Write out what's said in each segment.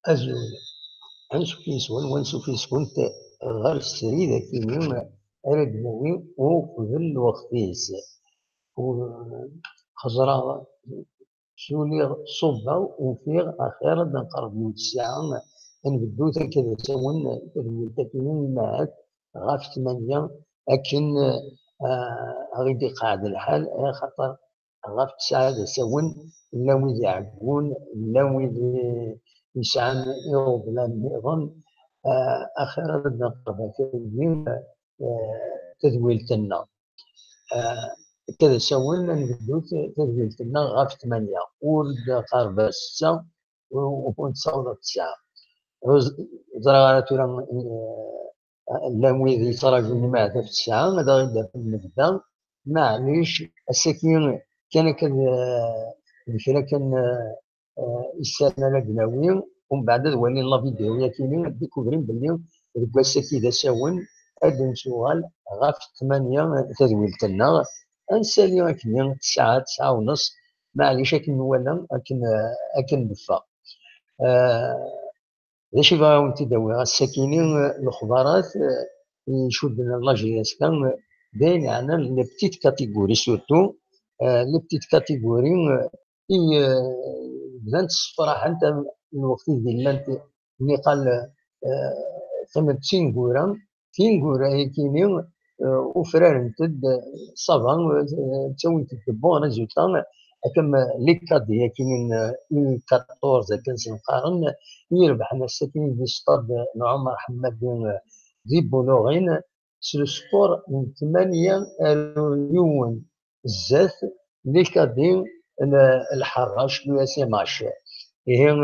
أزول أنسو كيسون وانسو كيسون غير السري ذاك اليوم أرد ناوي وقبل وقتيس وخزرا شولي صبا وفيغ أخيرا نقرب من الساعة نبدو كذا تاون تكوين معاك غاف 8 لكن غيدي قاعد الحال خاطر غاف 9 تاون لا ويد يعقون لا ويد يسعى يوض لا النظام أخيرا نقرب كذا تذويلتنا كذا سوينا نبدو تذويلتنا غاف 8 ورد قاربة 6 ونتصور 9 زرا تورا لا ويد يتراجعون معنا في الساعة هذا غير في المبدا معليش الساكن كان كذا كان السنة لقناوي ومن بعد ولي لا فيديو ياكيني ديكوفرين بلي ربا الساكي ذا ساون هاد سؤال غاف 8 تذويلتنا انسالي أكن 9 ونص معليش أكن ولا أكن دفا باش يبغاو نتداوي الساكنين الخضارات يشدنا لاجياس كان باين عنا لي بتيت كاتيغوري سورتو لي بتيت كاتيغوري بدات الصفراح انت الوقت ديال انت اللي قال ثمن تينغورا كيني وفرار نتد صافا تسوي تدبو انا زوتان كما لي كاد هي كاينين 14 كنسن قارن يربح انا الساكنين دي ستاد عمر حماد دي بولوغين سو سبور من 8 يوم الزاف لي كادين الحراش لو اس ام اش هي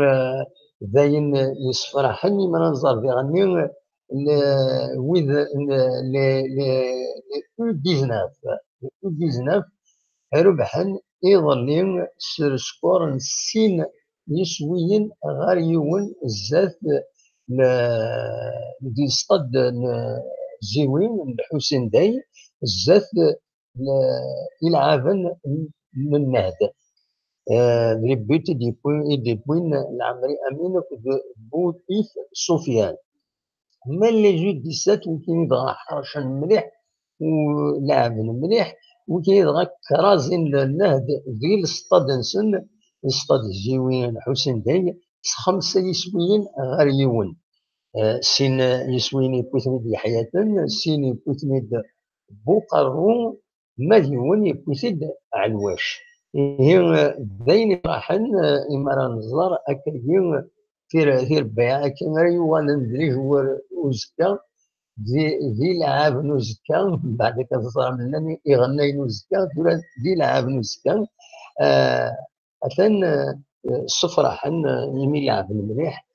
باين يصفرحني من نظر في غني ويذ لي او 19 او 19 ربحن يظلين سر سكور نسين يسويين غير يون الزاف دي ستاد زوين الحسين داي الزاف يلعبن من نهد لي بوت دي بوين العمري امين بوتيف سفيان هما لي جو 17 وكاين يبغى حرشن مليح ولعبن مليح وكاين يبغى كرازين النهد في السطاد نسن السطاد الزوين حسين داي 5 يسويين غير يون سين يسويني بوثنيد الحياة سين يبوثنيد بوقرو مليون يبوثيد علواش هي داين راحن إمارة نزار أكاديم في ربيع كان ريوان ندري هو وزكا ذي لعاب نوزكا بعد كذا صار منني يغني نوزكا ذي لعاب نوزكا أثن الصفرة حن يميل لعب مليح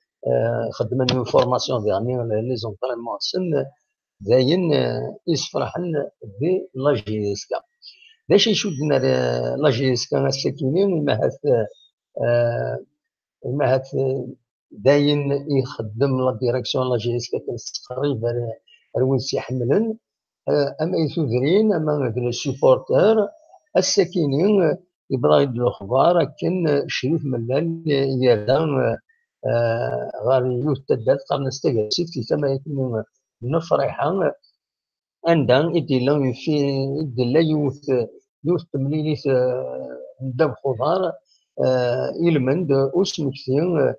خدمنا من فورماسيون ديالنا لي زونطرينمون سن داين يصفرحن دي لاجيسكا باش يشدنا لاجيسكا الساكنين مهات داين يخدم لا ديريكسيون لاجيسكا تقريبا رويس يحملن اما يثوذرين اما في السيبورتور الساكنين يبغى يدلو الاخبار كان شريف ملال يردان غير يوث تدات قرن استقاسيت كما يكون نفرحان عندها يدير في يدير يوث تمليليت ندب خضار يلمند اسم كثير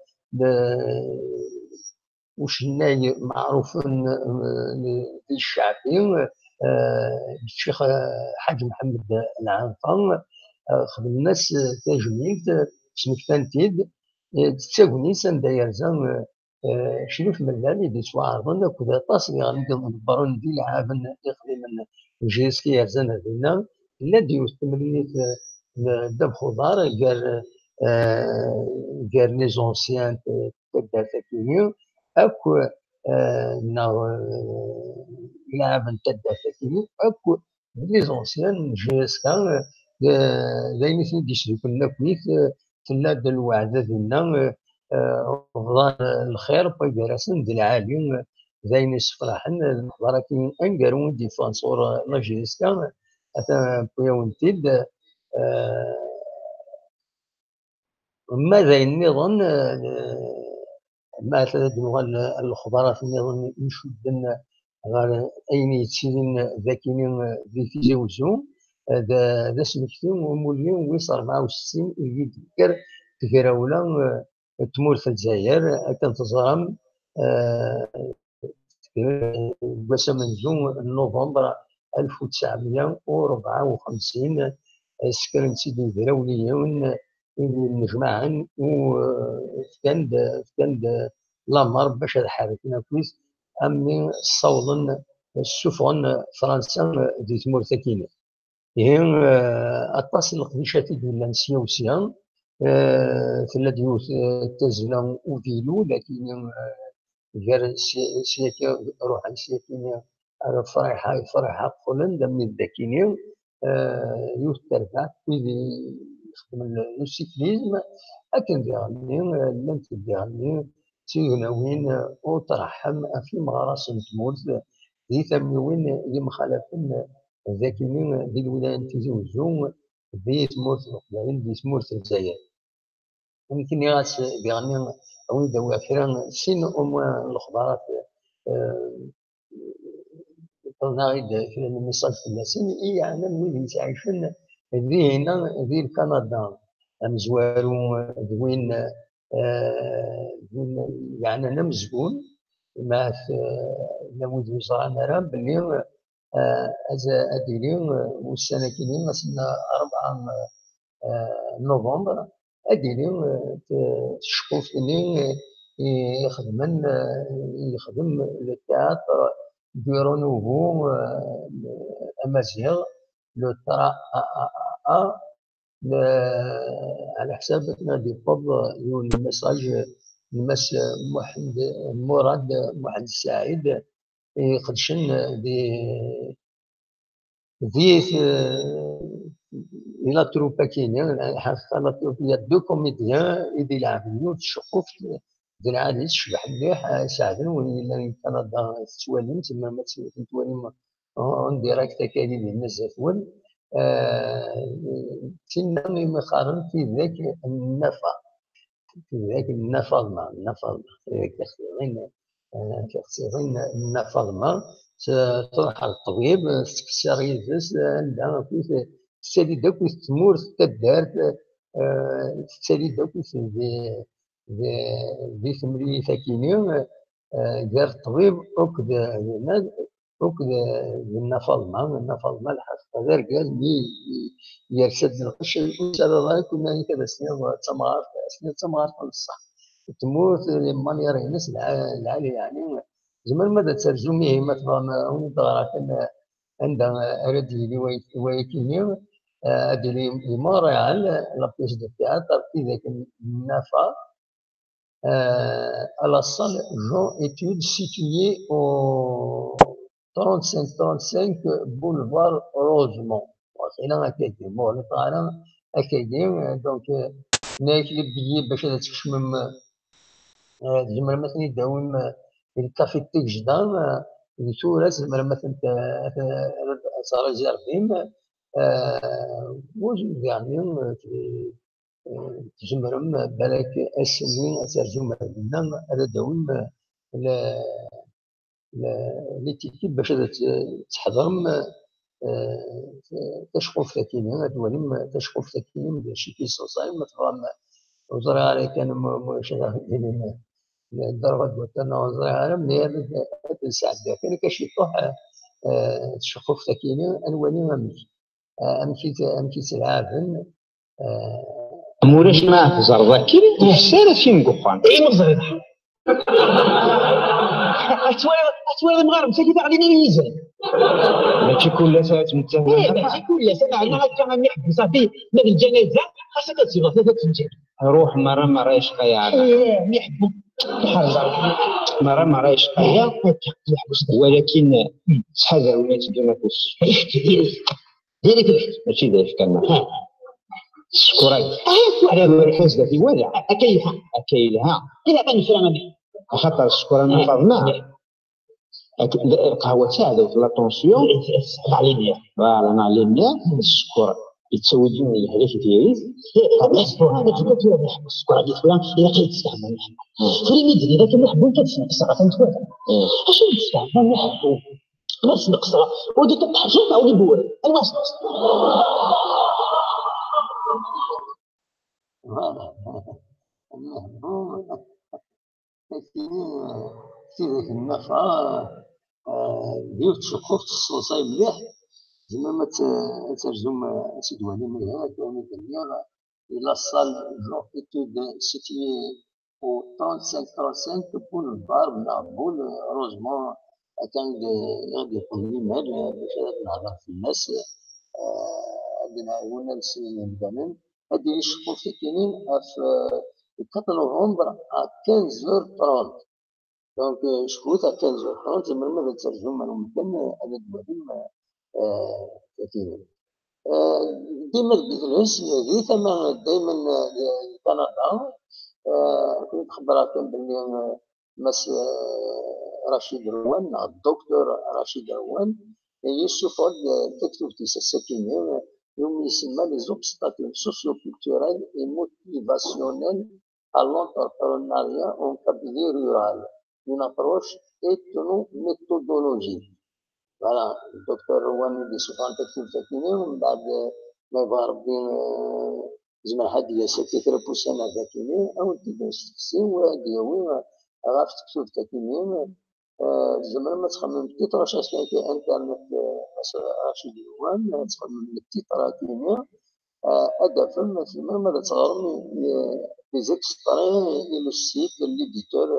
وشناي معروف للشعبي الشيخ حاج محمد العنقا خدم الناس تجميل سمكتانتيد تساقني سان داير زان شريف ملالي دي سوا عرضنا كذا طاس يعني نضبرون دي لعابن يخدم الجيسكي يرزان هذينا لا ديوس تمرينيت دب خضار قال لي زونسيان تبدا تاكينيو اكو لعابن تبدا تاكينيو اكو لي زونسيان جيسكا دايما يشري كنا كويت تلا د الوعد ديالنا فضان الخير بيراسن ديال العالم زين يسفرحن ولكن انقرون ديفانسور لاجيسكا اتا بيونتيد ما زين نظن مثلا نغال الخضرات اللي نشدن غير أين يتسيرين ذاكينين ذي في جوزهم هذا سمكتين ومولين ويص 64 اللي يذكر تكراولا تمورت الجزائر كانت تزرم بس من جون نوفمبر 1954 سكرن سيدي ذراوليون مجمعا وكان لامر باش حارتنا كويس امي صولا السفن فرنسا دي تمورتكين هي اطاس القديشات ديال السيوسيان في الذي تزلا وفيلو لكن غير سياكي روح سياكي فرحة قولن دم الذاكيني يوترفع ويدي يخدم السيكليزم لكن ديالني لم تديالني تيغناوين وترحم في مغارس تموت دي ثمنوين يمخالفين ذاكينين دي الولاية تيزي وزوم دي تموت القبائل دي تموت الجزائر يمكن يغاس بيغني وين دوا كرا سين أموا الأخبارات نعيد في الميساج في اللسان يعني وين يتعيشن ذي هنا ذي كندا مزوارو ذوين يعني أنا مزبون مع نموذج وزراء راه بلي أديري والسنة كينين مثلا 4 نوفمبر أديري تشقوفني يخدم التياتر ديرو نوفو أمازيغ لو ترا على حساب نادي بوب يون المساج المس مراد محمد السعيد يخدشن دي إلى تروبا كاينين حقا لا تروبا دو كوميديان يدي يلعبوا تشقوا في ديال عادي تشبح مليح يساعدون ولا كندا توالم تما ما توالم اون ديريكت كاين ديال الناس زافون تما مقارن في ذاك النفع في ذاك النفضنا كيخصين النفضنا تروح على الطبيب تكسر يدس عندها كيف تسالي داك تمور تدارت تسالي داك ذي ثمري ساكنين دار الطبيب وكد النفضنا الحق غير قال لي يرشد الغش وسال الله كنا كذا سنين تمغار الصح تموت لمن يرى الناس العالي يعني زمان ماذا ترجميه مثلا ونظرة عندها أردي ويكيني أدري إمارة على لابيش دو تياتر في ذاك النفا à la salle Jean Études située au 35 boulevard Rosemont. C'est là أكيد bon le parent أكيد donc ناكل بيي باش تكشمم زعما مثلا يداوم الكافي تيك جدان يسول زعما مثلا صار جاربين واش يعني تجمرم بالك اسمين ترجم لنا هذا داوم ليتيكيب باش تحضرم تشقف ثكينين هذولي تشقف ثكينين ديال شي كيس صايم مثلا وزرع عليه كان مشغل ديال الدرجة وتنا وزرع على من هذا الساعة كان كشي طوح تشقف ثكينين أنواني أمشي تلعبن مولاش ما تزرد كي السالة شي نقفان اي مزرد اتوالد مغارب ساكي علينا الميزان ماشي كل ساعة متفق ماشي كل ساعة عندنا كان نحب صافي من الجنازة خاصك تصير ثلاثة تنجح روح مرة يشقى يا نحبوا مرة يشقى ولكن تحذر ولا تدير ما توش ديريك ماشي داير كلمة شكرا على الحزة في وجع أكيلها إذا كان فرنا خاطر السكر ما فضنا القهوة تساعد في لا طونسيون على المياه فوالا مع المياه السكر يتسودون الهدف ديالي نحبوا هذا جبت له نحبوا السكر عندي خويا الا كيتستعمل نحبوا فريمي ديالي اذا كنحبوا كتنقصها فهمتوا اش نستعمل نحبوا ناس نقصها ودي كتحرجوا تعاودي بول الناس كثير النفع ديال التشقق الصوصي مليح زعما ما ترجم سيد ولي من هنا كانوا ديال إلى salle genre étude située au 35 pour le bar نعرفوا heureusement كان غادي يكون لي مال باش نهضر في الناس غادي نعاون السنين المدامين غادي يشقوا في كاينين في 4 نوفمبر à 15h30 دونك شكوت à 15h30 زعما ما غترجم ممكن على الدوالين كاينين ديما البيزنس هذه ثمن دائما كندا كنت خبركم باللي مس رشيد روان الدكتور رشيد روان يشوف تكتب السكينة يوم يسمى les obstacles socio-culturels et motivationnels à l'entrepreneuriat en cabinet rural, une approche ethno-méthodologique. Voilà, الدكتور روان يشوف تكتب سكينة ومن بعد ما يبغى ربي زعما حد يسكت ربوسنا ذاكيني أو تيجي وهادي وين غاف تكتب ذاكيني زعما ما تخمم التيتر اش كاين في انترنت رشيد روان تخمم التيتر كاينين هدفهم زعما ماذا تغرم لي زيكستري إلى السيت ليديتور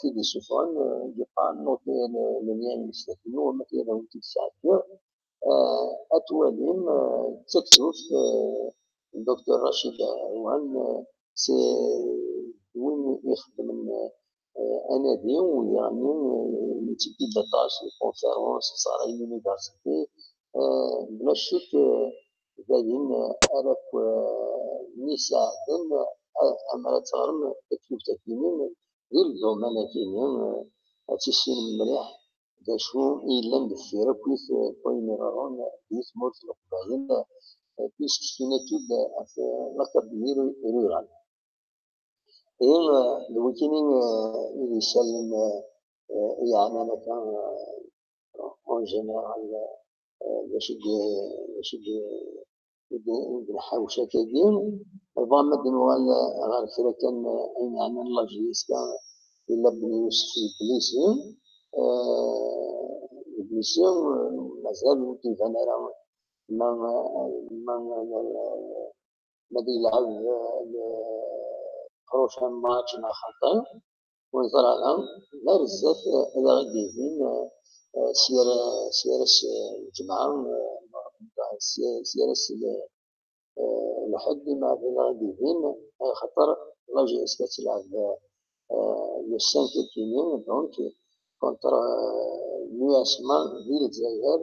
في دي سوفون يبقى نوتي لو لين يستخدموه وما كاين هو تيساعد أتواليم تكتب الدكتور رشيد روان سي وين يخدم أنادي ويعني يتيكي داتاج كونفيرونس صار يونيفرسيتي بلا شك داين ألف يساعدن أما تغرم تكتب تكوينين غير الدومين كاينين تيسين مليح دا شو إلا ندفير كويس كوينيرون كويس مورت القبائل كويس كشتيناتود في لكابير رورال إيه الوكينين يسلم يعني أنا كان أون جينيرال باش نحوشها كاين البامد نوال غير فيها كان يعني الله جيس كان إلا بن يوسف البليسيون البليسيون مازال كيف أنا راه ما يلعب بروشان ماتش مع خاطر ويزرعهم لا بزاف إلا غادي يزين سير الجمعة سير لحد ما غادي يزين خاطر لا جي اس كتلعب لو 5 كينين دونك كونتر نياسمان ديال الجزائر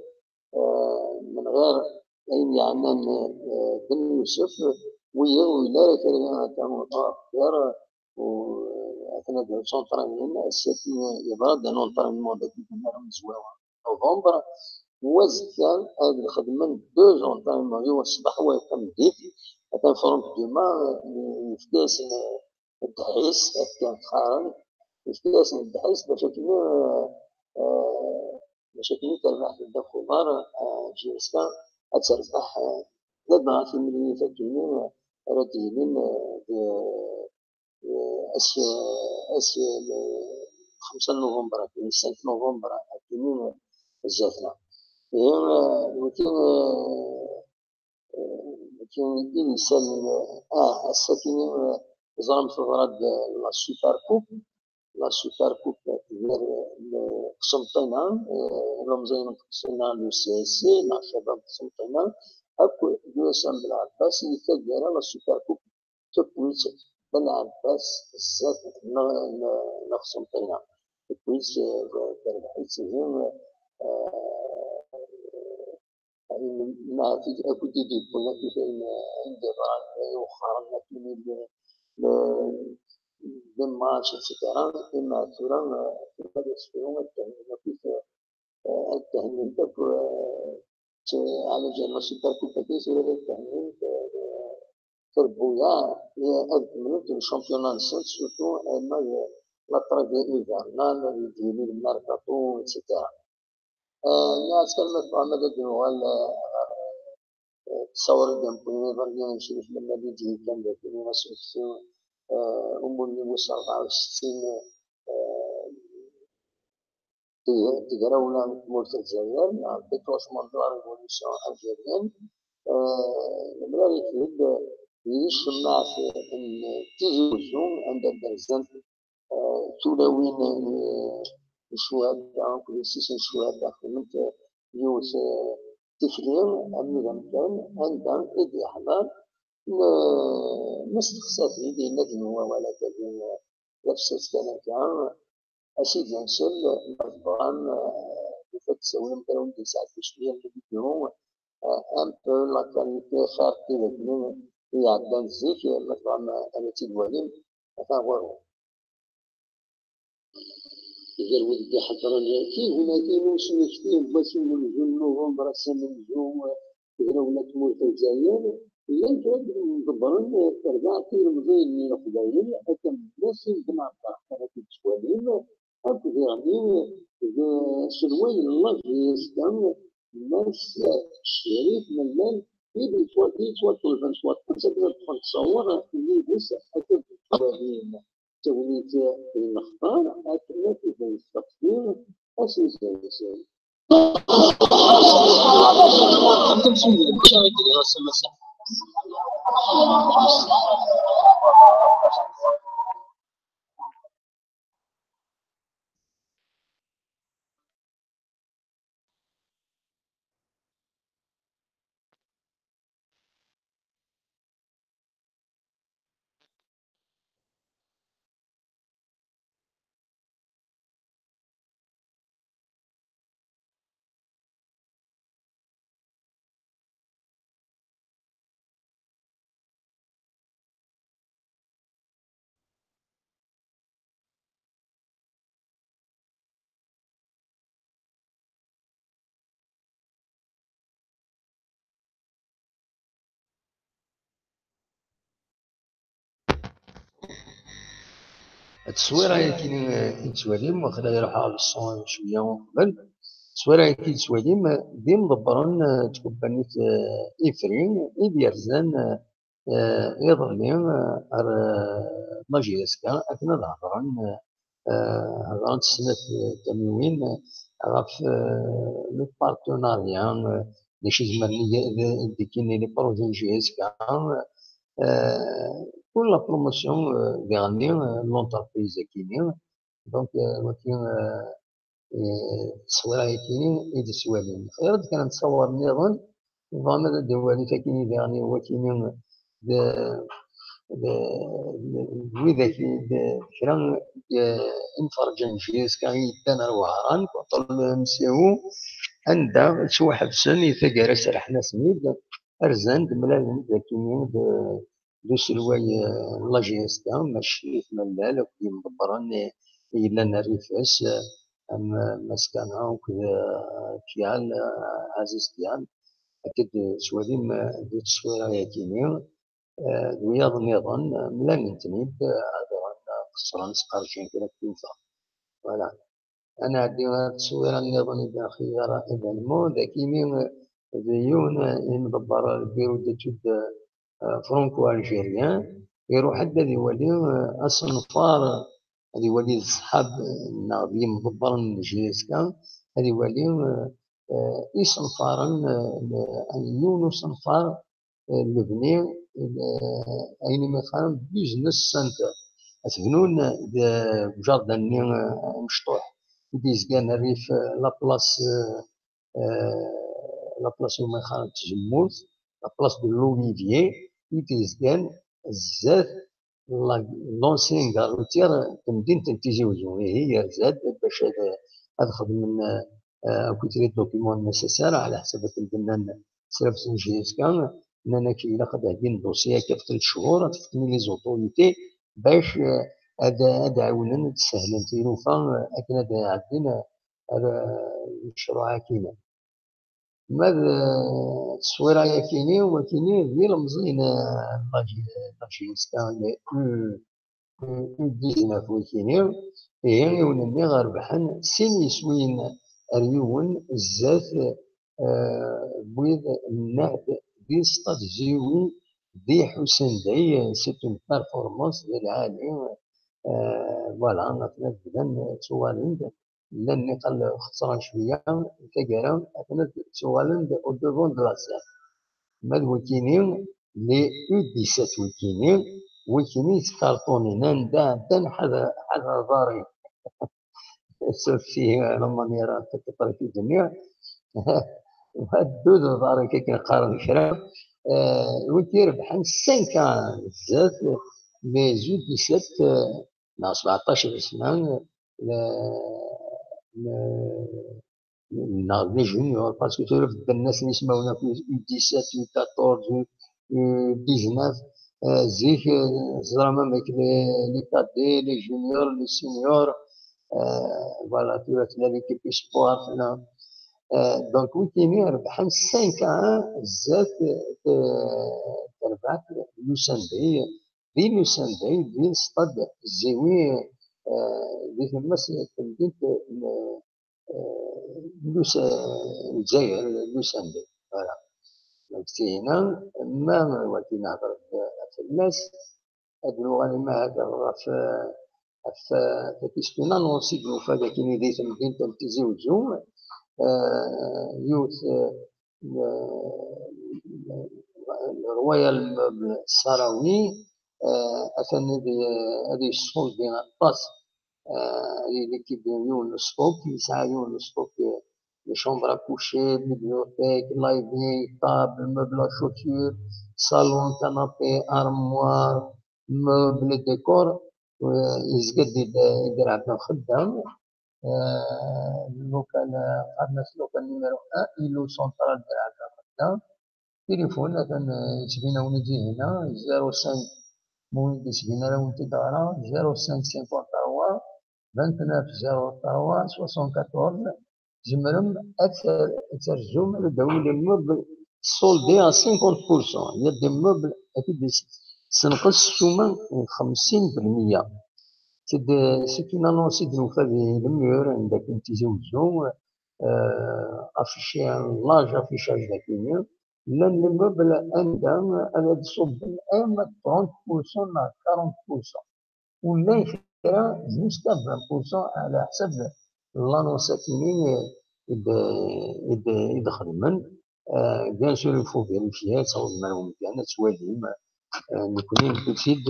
من غير أي يعني بن يوسف ولا راه كاين كانوا غير وأثناء السونطرانيين الساكن يبرد نونطرانيمون داك النهار مزواوا نوفمبر وزكان هاد الخدمة دو زونطرانيمون يوم الصباح ويقام ديك كان فرونك ديما يفتاس الدحيس كان خارن يفتاس الدحيس باش كاين تربح في الدخوبار جيسكا تربح دابا في مليون فاكرين راه كاينين اسيا 5 نوفمبر 5 نوفمبر كاينين الزفنا كاين إنسان الساكنين زرم في غراد لا سوبر كوب ديال قسنطينة رمزين قسنطينة لو سي اس سي مع شباب قسنطينة هاكو دوسام بالعباس اللي كدايره لا سوبر كوب تكويت بن عباس بزاف لا قسنطينة تكويت ربحت سيهم ما في أكو تيجي كنا كاين عندي برا وخرنا كاين بالماتش etc. إما ثورة في هذا الشيء التهنئة كيف التهنئة على جال سوبر كوباتيس ولا التهمين تربويا أدمنت الشامبيونان نسيت سورتو أما لا تراجي إيفرنال ديالي الماركاتو إتسيتيرا. الناس كلمة محمد الدنوال تصور الجنبوني برجع نمشي في النادي ديال كان ذاك الناس أموني وصل 64 تقراونا مورت الجزائر déclenchement de la révolution algérienne المرة يتهد يشمع في تيجي عند البرزنت تولاوين الشهداء كل سيسن الشهداء خدمت يوس تكلير النظام كان عندهم إدي أحباب مستخصص يدي الذي هو ولا كذين نفس السنة كان أشيد ينشل مطبعاً يفتسوي مثلاً 29 مليون أم بو لا كاليتي خارطي لكن يعدان الزيك مطبعاً أمتي الوالين أفاورو إذا ودي حضرنا كي هنا كاينين شنو كثير باش من نوفمبر من جون إذا ولات مولت الجزائر إلا كان مدبرين ترجع كثير مزيان القبائل حتى الناس يجمع هذاك الشوالين يعني شنوين الله يسلم الناس الشريف ملان يبي توصل الفنسوات تقدر تصور اللي بس حتى القبائل توليت المختار أكلت في التقدير أساسا التصويرة كي تسواليم واخا يروح على الصون شوية قبل التصويرة كي تسواليم ديم مدبرن تكبانيت إفرين إبيرزان يظلين ار ماجيسكا أكنا ظهرن هضران سنة تموين غاف لو بارتناريا لشي زمرني ديكيني لي بروجي جيسكا كل لا بروموسيون غاني لونتربريز كيني دونك ولكن التصويره كيني يد سوالين خير كان نتصور نظن نظام الدوالي تكيني يعني هو كيني وذا كرا انفرجن جيس كان يدانا الوهران كنطل مسيو عندها سوا حبسن يثقر سرحنا سميد أرزان ملال ذاكيني دو سلواي لاجيستا ماشي في ملال وكي مدبران إلا نريفاس أم مسكنها وكذا كيال عزيز كيال أكيد سواليم دي تصويرة يكيني وياض نظن ملان نتنيد هذا خسران سقارشين كلا كيوفا فوالا أنا عندي تصويرة نظن إذا خيار إذا المو ذاكيني ديون مدبر البيرو ديتود فرانكو الجيريان يروح حتى يولي الصنفار هذا يولي الصحاب الناضي مدبر جيسكا هذا يولي يصنفارا يونو صنفار لبني أين مثلا بيزنس سنتر أتبنون جاردني مشطوح ديزكان الريف لابلاص لابلاص يوم خان تجموت لابلاص دو لوليفيي يتيزكان الزاد لونسين كاروتير تمدينة تيجي وزوي هي زاد باش هذا خدم من كوتري دوكيمون نيسيسار على حسب البنان سلف جيسكان اننا كي الا قد هدين دوسيه كيف 3 شهور تفتني لي زوطوريتي باش هذا عاونا تسهل تيروفا اكن هذا عندنا هذا المشروع كيما ماذا التصويره يا كيني وكيني ديال المزين لاجينس كان ديزنا فوكيني هي ونني غربحن سين يسوين ريون الزات بويض النعد دي ستاد زيوي دي حسن داي سيت اون بيرفورمانس ديال العالي فوالا مثلا بدا توالند لان قال خسران شويه كاكرا مثلا توالند او دوفون دو لا سين ماد وكيني لي U 17 وكيني كارطوني نان حدا ضاري سوف فيه لما نرى تطري في الجميع وهدو ضاري كي كنقارن كرا وكي ربحان 5 بزاف مي زو 17 مع 17 سنة لي جونيور باسكو تعرف الناس اللي يسمعونا في 17 14 19 زيك زعما ماك لي كادي لي جونيور لي سينيور فوالا تعرف ليكيب اسبوار حنا دونك ويكيني ربحان 5-1 بزاف ربحات لوساندي دي لوساندي دي ستاد الزيوي دي تماس تمدينة الجزائر لوساندي فوالا دونك سي هنا ما ولكن نهضر في الناس هاد اللغة اللي ما هضر في كيسكونا نونسي بلوفا كاين دي تمدينة تزوجو يوث الرويال السراوي أثني هذه الصوت ديال الطاس ليكيب ديال يونس فوق يسعى يونس فوق لي شومبر كوشي بيبليوتيك لايبري طابل مبل شوتير صالون كنابي ارموار مبل ديكور يزقد يدير عندنا خدام لوكال الناس لوكال نيميرو 1 إلو سونترال ديال عندنا خدام تليفون مثلا تبينا ونجي هنا 05 موين تسبينا راه ونتي دارا 05 53 29 03 74 جمرم ترجم لدولة الموبل سولدي à 50% il y a des meubles أكيد سنقص السومة 50%. C'est une annonce de l'وفاة ديال الميور عندك تزوجو افيشي لاج افيشاج داكينيا لان لي موبل عندها انا تصب اما 30% مع 40% ولا يفكر جوسكا 20% على حسب لانونسات اللي يدخل من بيان سور يفو فيريفيا تصور معلومات كاع توالي نكوني بتزيد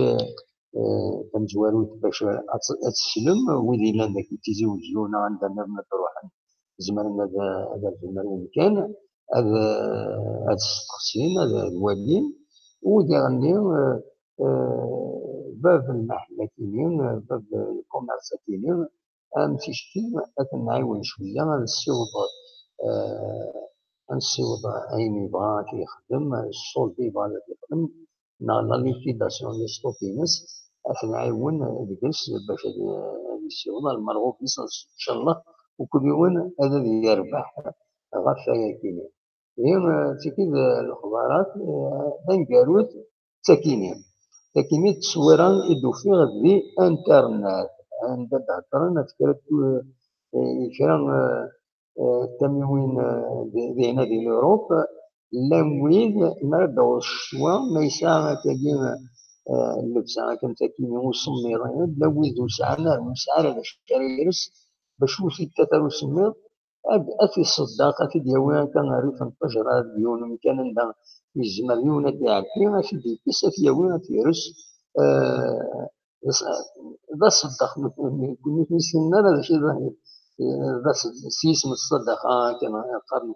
كنجوالو باش تسلم ويدي لان داك تيزوجونا عندنا نروح زمرنا هذا المرون كان هذا الشخصين هذا الوالدين وديرني باب المحل كاينين باب الكوميرس كاينين امشي شتي كنعاون شويه السيوط عيني بغا كيخدم السولد يبغى كيخدم لا ليكيداسيون لي ستوكينس كنعاون بكاش باش هادي السيوط المرغوب ان شاء الله وكل يوم هذا يربح غفايا كينين هي تكيد الخبارات دنقاروت تكيني تصويران إدو في غدي انترنت عند تهضرنا تكرت كرا التموين دينا ديال اوروب لامويد ما بداو الشوا ما يساعد كاين اللبسه كنتاكيني وسميرين لويد وسعنا على الشريرس باش وصلت تتلو سمير أفي الصداقة في ديوان كان عارف انتشر ديون كان عندها الزماليون تاعي في دي بس في ديوان تيرس ذا الصداق كنا نسينا هذا الشيء ذا سيسم الصداقة كان قارن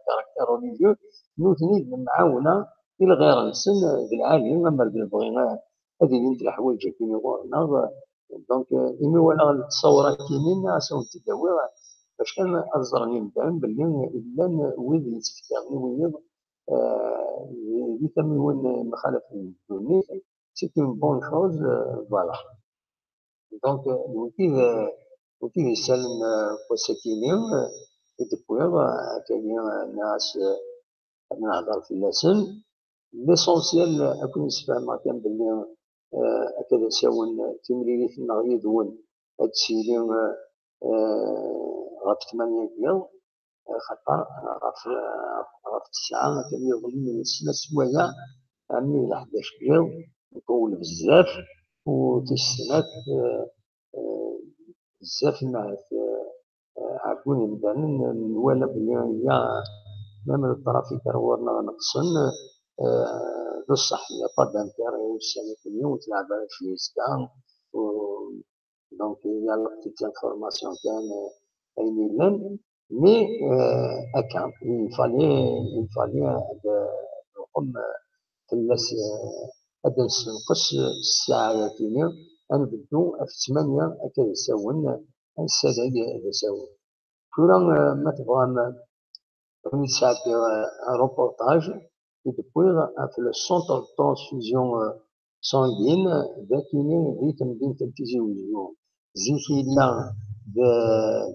كاركتر ريليجيو نوتني معاونة إلى غير نسن بالعالم أما بالبغينا هذه بنت الحوايج كيما قلنا دونك إمي ولا التصورات كينين عشان تداوي باش كان أزرني نبان بلي إلا ويد يتفكرني ويد يتمون مخالف الدوني سي اون بون شوز فوالا دونك وكيف يسلم وسكيني يدبويغ كاين الناس نهضر في اللسن ليسونسيال اكون نسفهم كان بلي هكذا ساون تمريريت النغيض هو هادشي غف 8 ديال خاطر غف 9 كان يظن سنة سوايع عمي ل 11 ديال مطول بزاف وتيسنات بزاف الناس عقوني مدانا نوالا بلي هي ميم الترافيك راهو نقصن بصح هي با دانتيري السنة كل تلعب على فيسكا دونك هي لا بتيت انفورماسيون كان اين يلان مي هكا يفالي هاد الرقم فلاس هذا نقص الساعة ياتيني غنبدو في 8 هكا يساون الساعة هذا ساون كورا ما تبغى نساعد روبورتاج يدبويغ في السونتر ترانسفيزيون سانغين ذاكيني في مدينة تيزي وزيو زيكي لا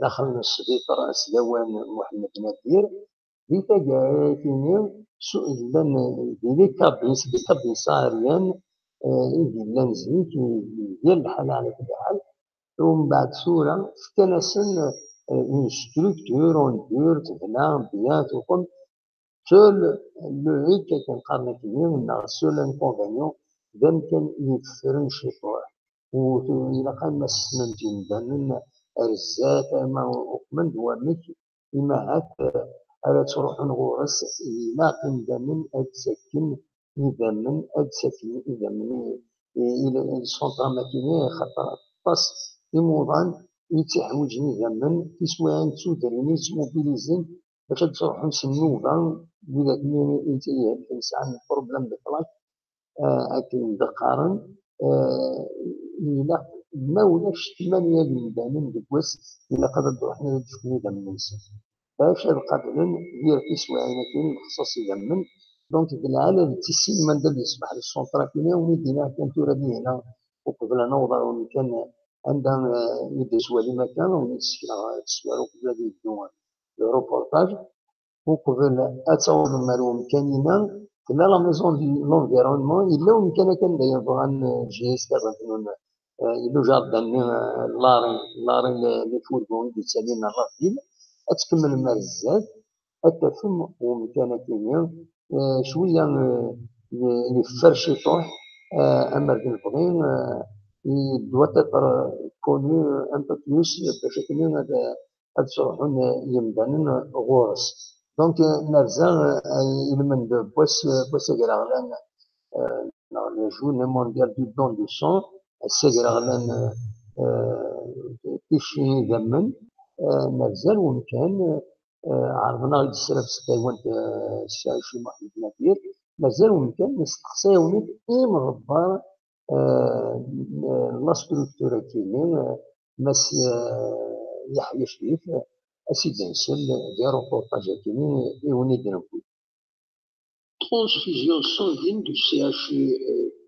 داخل السبيطار سلوان محمد نادير ديتا كايني لان ديلي كابين صاريان لان زيك ديال الحال على كل حال ومن بعد سورة فتنسن اون ستركتور اون دور تبنى بيان تقوم seul le hic كنقارن كيما seul inconvénient بان كان يفرن شي طوع وإلا كان ما سننتي مدانن رزات ما وقمن دوامك إما هاك على تروح نغورس إلا كندامن أتسكن إذامن أتسكن إذامن إلى السونطرا ماكيني خاطر طاس إموضان يتحوجني إذامن كيسوان تسودريني تموبيليزين باش تروح نسنوضان وإذا كنت نسعى البروبليم بطلاق أكن دقارن إلا ما ولاش 8 المدانين دكوس إلا قدر روحنا ندفني دم الناس باش هاد قابلين دير كيسوا عيناتين مخصص يدمن دونك بالعالم تيسين من دل يصبح للسونطرا كينا ومدينة كانت تردي هنا وقبل نوضع وكان عندها يدس ولي مكان ونسكنا تسوارو قبل يدو الروبورتاج وقبل أتصور المعلوم كانينا كنا لا ميزون دي لونفيرونمون إلا وين كان داير بغان جيس كذا إلو جاردن لارين لي فورغون دي تسالينا لافيل أتكمل المرزات أتفهم ومكان كينيا شوية يفرشي طوح أمر البغين doit être connu un peu plus باش كينيا هاد تروحون يمدانن غورس دونك نرزا يلمن بوس غراغلان le journée mondiale du don du sang السجراغلان تيشيني دمن مازال ومكان عرضنا غير السلف ستايوان شي محمد نبيل مازال ومكان نستقصيوني إيم غبار لا ستركتورا كيني ماس يحيى شريف أسيدي نسل ديال روبورتاج كيني إيوني دينكو Transfusion sanguine du CHU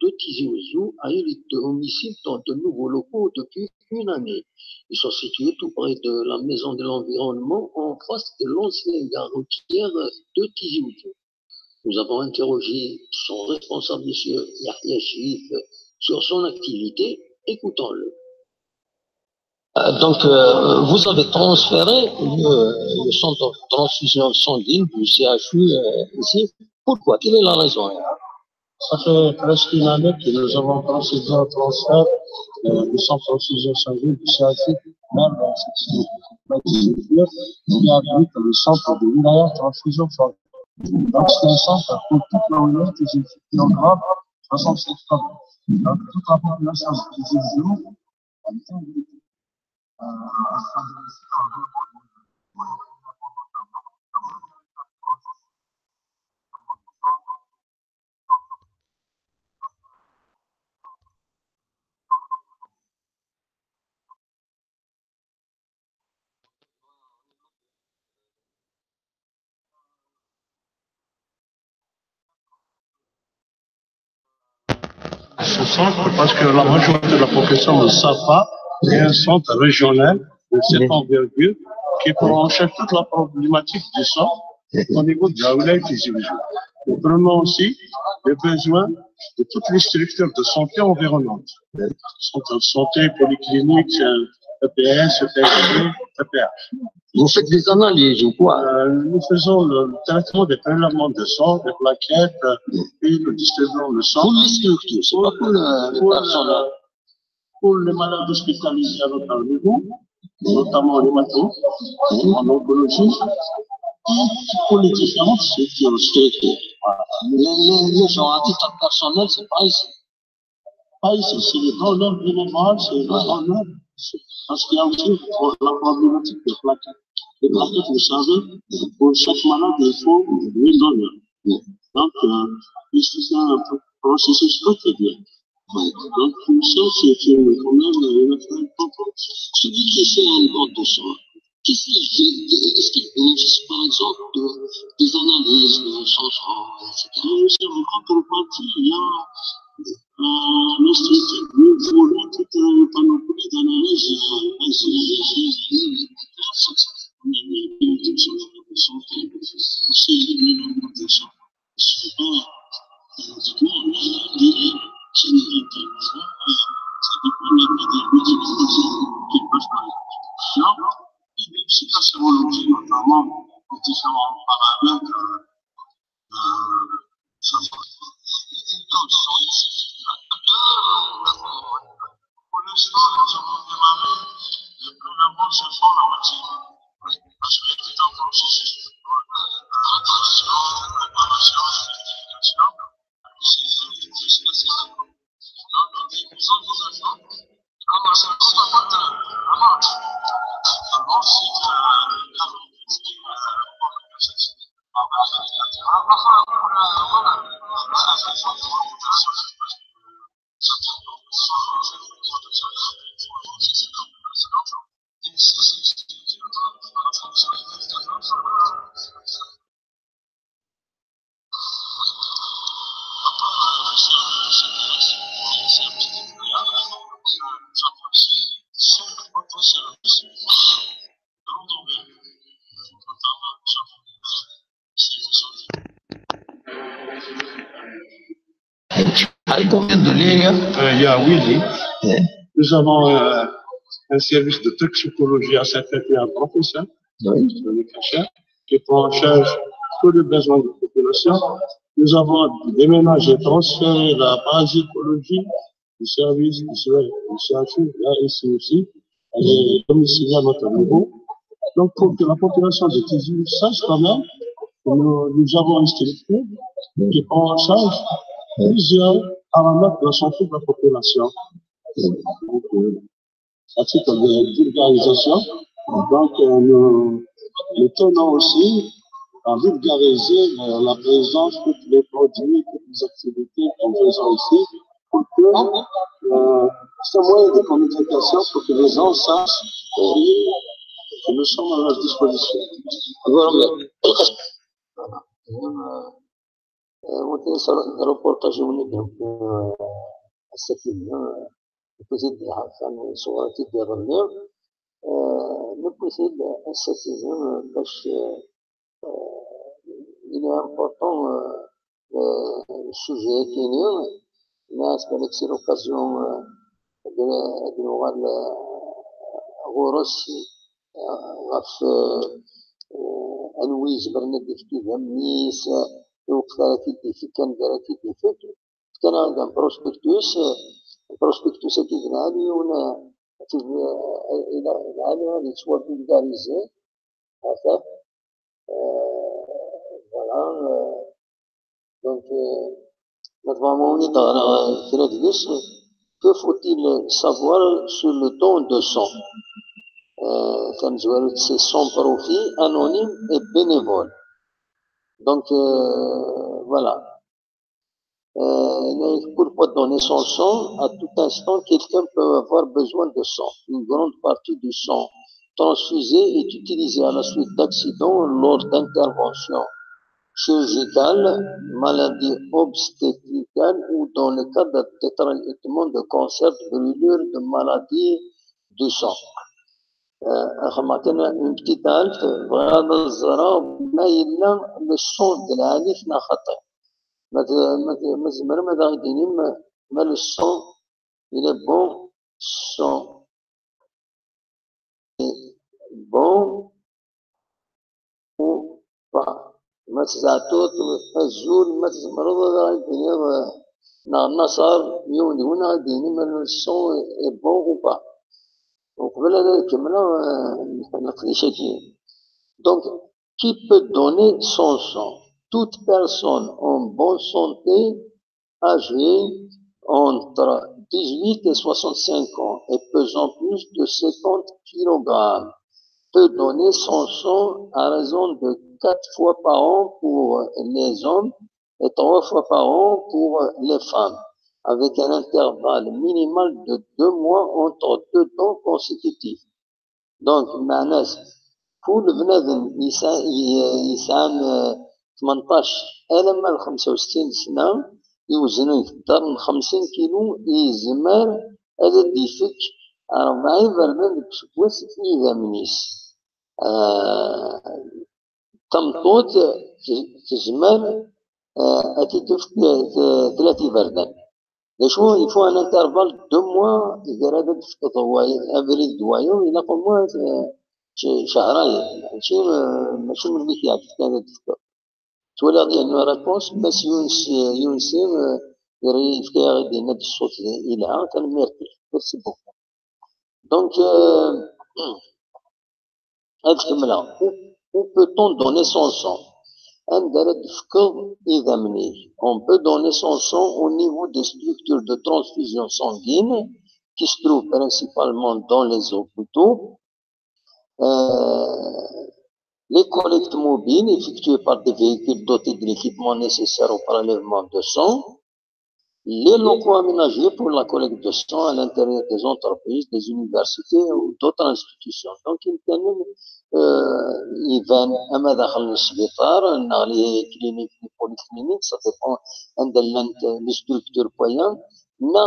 de Tizi Ouzou a eu domicile dans de nouveaux locaux depuis une année. Ils sont situés tout près de la maison de l'environnement en face de l'ancienne gare routière de Tizi Ouzou. Nous avons interrogé son responsable, M. Yahya Chérif, sur son activité. Écoutons-le. Donc, vous avez transféré le centre de transfusion sanguine du CHU ici. Pourquoi? Quelle est la raison? Ça fait presque une année que nous avons procédé au transfert du centre de transfusion sanguine du CHU vers qui abrite le centre de wilaya transfusion sanguine. Donc, c'est un centre pour toute la wilaya qui est kilogramme 67 communes. Donc, toute la population qui vit jour ce centre parce que la majorité de la population ne savent pas qu'il y a un centre régional de cette envergure qui prend en charge toute la problématique du sang au niveau de la wilaya Tizi Ouzou. Nous prenons aussi les besoins de toutes les structures de santé environnantes. Centre de santé, polyclinique, EPS, EPSD, EPH. Vous faites des analyses ou quoi? Nous faisons le traitement des prélèvements de sang, des plaquettes, et nous distribuons le sang. Pour les structures, c'est pas pour le personnel. Pour les malades hospitalisés à notre niveau, notamment les hémato, en oncologie, pour les différentes structures. Les gens à titre personnel, c'est pas ici. Pas ici, c'est les grands œuvres bénévoles, c'est les grands œuvres. Parce qu'il y a aussi la problématique des plaquettes. Les plaquettes, vous savez, pour chaque malade, il faut 1000 donneurs. Donc, c'est un processus quotidien. Donc, tout ça, c'est quand même une affaire importante. Celui qui fait un don de sang, qu'est-ce qu'il fait? Est-ce qu'il bénéficie, par exemple, des analyses de son sang, etc.? Oui, c'est en contrepartie, il y a l'institut de voler toute une panoplie d'analyses. Notamment les différents paramètres pour l'instant, nous avons démarré les prélèvements se font la moitié. Parce qu'il était en processus de préparation, vérification, Combien de lignes? Il y a 8 lignes. Nous avons un service de toxicologie à Saint-Étienne et à professeur, qui prend en charge tous les besoins de la population. Nous avons déménagé, transféré la parasitologie du service du CHU, là, ici aussi. Elle est domiciliée à notre niveau. Donc, pour que la population de Tizi Ouzou sache quand même, nous avons une structure qui prend en charge plusieurs paramètres de la santé de la population. Donc, à titre de vulgarisation, donc nous tenons aussi à vulgariser la présence de tous les produits, toutes les activités que nous faisons ici, pour que ce moyen de communication, pour que les gens sachent que nous sommes à leur disposition. الروبورتاج ونبداو السفينه البوزيد عفوا صورتي ديال الرياض البوزيد السفينه باش il est important le sujet كاينين الناس بالك سي لوكازيون de نوال غورس غاف انويج برنا ديفتي ميس وقت كي كان دارت الدفاع كان عندنا بروسبكتوس كي نعاني ونا الى نعاني هذه توا فولغاريزي هذا فوالا دونك normalement on est dans la que faut-il savoir sur le don de sang c'est sans profit anonyme et bénévole. Donc, voilà. Pour pas donner son sang, à tout instant, quelqu'un peut avoir besoin de sang. Une grande partie du sang transfusé est utilisé à la suite d'accidents lors d'interventions chirurgicales, maladies obstétricales ou dans le cas de traitement de cancer, de brûlure, de maladies du sang. خما كان البتيت ألف بغا الزرا ما إلا الصون ديال العنيف نا خطير ما زمر ما غاديني ما الصون إلا بون صون بون و با ما تزعتوت الزول ما تزمرض غاديني نا النصر يوني ونا غاديني ما الصون بون و با وقبل هذا كملنا القديشة ديالي. Donc, qui peut donner son sang? Toute personne en bonne santé, âgée entre 18 et 65 ans et pesant plus de 50 kg, peut donner son sang à raison de 4 fois par an pour les hommes et 3 fois par an pour les femmes, avec un intervalle minimal de 2 mois entre 2 dons consécutifs. Donc, معناه كل بنادم يسعى 18 إلى من 65 سنة يوزن يقدر من 50 كيلو يزمر هذا يفك 40 برنامج بسكوات إذا منيس تمطوط تزمر أتي تفك 30 برنامج. شو يفو ان انترفال 2 موا يدير هذا تفك افريل دوايو الى قموا شهرين ماشي من اللي كيعرف كان تفك تولى ديالنا ريبونس باش يونسي يري فيها غادي ناد الصوت يلعب كان مرتاح ميرسي بوكو. دونك هاد كملها ou peut-on donner son sang? On peut donner son sang au niveau des structures de transfusion sanguine qui se trouvent principalement dans les hôpitaux. Les collectes mobiles effectuées par des véhicules dotés de l'équipement nécessaire au prélèvement de sang. Les locaux aménagés pour la collecte de sang à l'intérieur des entreprises, des universités ou d'autres institutions. Donc, il y a يبان اما داخل السبيطار نغلي كلينيك بوليكلينيك سا ديبون عند لي ستركتور بويان نا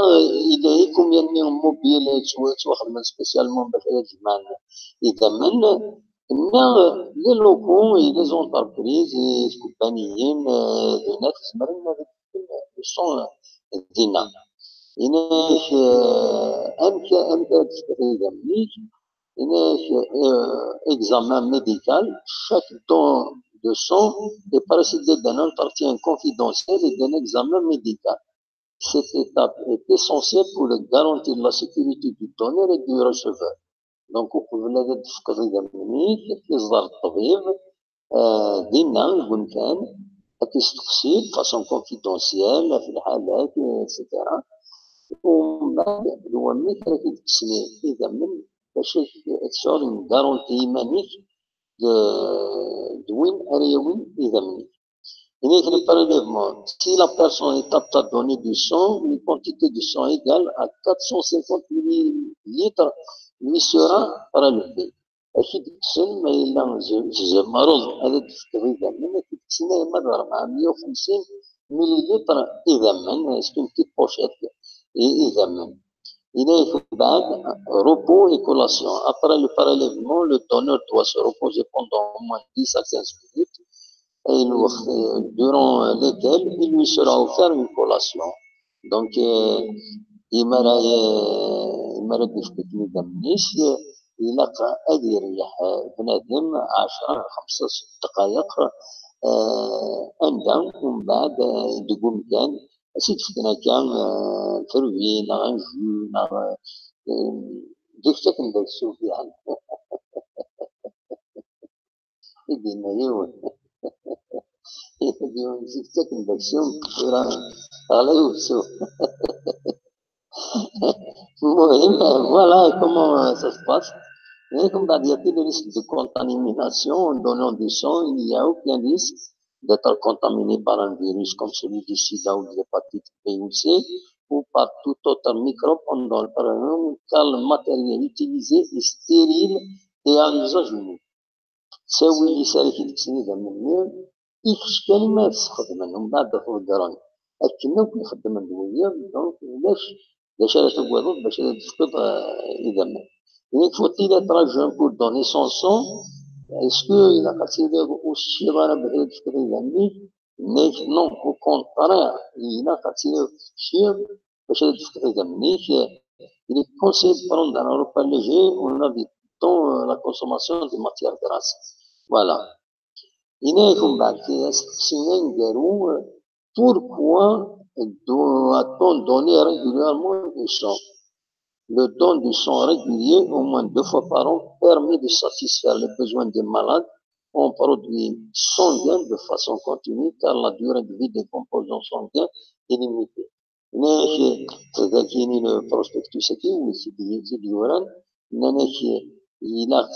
اذا يكون يعني موبيل تواخد سبيسيالمون باش يجمع اذا من نا لي لوكو لي زونتربريز كومبانيين هناك تزمرن الصون دينا هناك امتى تستفيد منيك. Examen médical, chaque don de sang est précédé d'un entretien confidentiel et d'un examen médical. Cette étape est essentielle pour garantir la sécurité du donneur et du receveur. Donc, قبل هذا تفكر إذا منيك يصدر الطبيب دينا يكون كان تستقصي فاسون كونفيدونسيال في الحالات إتسيتيرا ومن بعد هو ملي كان تسمي إذا من باش تشعر une garantie إيمانيك دوين أريوين إذا منيك. هناك le prélèvement, si la personne est apte à donner du sang, une quantité de sang égale à 450 millilitres lui sera prélevée. أكيد تقسم ما إلا جوج مرض هذا تفكر إذا من أكيد تقسمها مرة 450 مليلتر إذا من سكون بتيت بوشيت إذا من. Il est repos et collation. Après le prélèvement, le donneur doit se reposer pendant au moins 10 à 15 minutes, et durant lesquelles il lui sera offert une collation. Donc, il m'a dit que يلقى أدير بنادم 10 15 دقائق أندم ومن بعد يقوم كان أسيد فكنا كان فروي نا جو نا ديكتك ندرسو فيها يدينا يوم يدينا ديكتك ندرسو على يوسف. المهم voilà comment ça se passe. Mais comme il y a des risques de contamination en donnant du sang, il n'y a aucun risque d'être contaminé par un virus comme celui du sida ou de l'hépatite B ou C ou par tout autre microbe pendant le prélèvement, car le matériel utilisé est stérile et à usage unique. تساوي اللي سالك التسنيد من يخشكل ما تستخدم منهم بعد دخول القران أكنا كي نخدم الدوية دونك باش لا تقوض باش تفقد إذا ما Donc, faut-il être jeune pour donner son sang? Est-ce qu'il a considéré aussi dans la bête de l'ami? Non, au contraire, il a considéré aussi parce que il est conseillé de prendre un repas léger en évitant la consommation de matières grasses. Voilà. Il est comme pourquoi doit-on donner régulièrement du sang? Le don du sang régulier, au moins 2 fois par an, permet de satisfaire les besoins des malades en produits sanguins de façon continue, car la durée de vie des composants sanguins est limitée. Mais c'est qui le prospectus qui ou c'est du oran, il a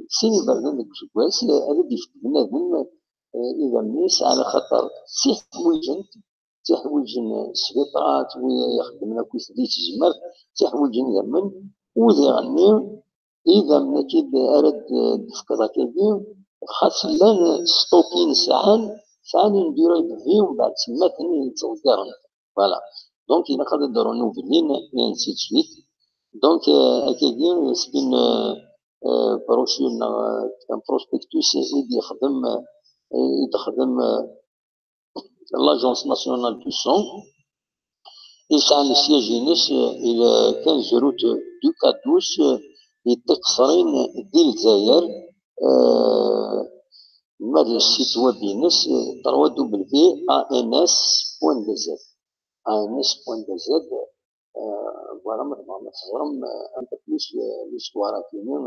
سيني برنامج كويس هذا يفيد بنادم يغمس على خاطر تيحويجن السبيطرات ويخدم لنا كويس ديت الجمر تيحويجن يمن وذي غني إذا من أكيد أرد دفكرة كبير خاص لان ستوكين ساعان نديرو فيهم بعد تما ثاني يتوزرن فوالا دونك إلا قادر نديرو نوفلين نسيت سويت دونك أكيد سبين بروشور كان بروسبكتوس يخدم لاجونس ناسيونال دو سون يسعى السياج ينس إلى 15 روت دو كادوس يتقصرين دي الجزائر مال السيت ويب ينس www.ans.dz ans.dz voilà maintenant un peu plus l'histoire à finir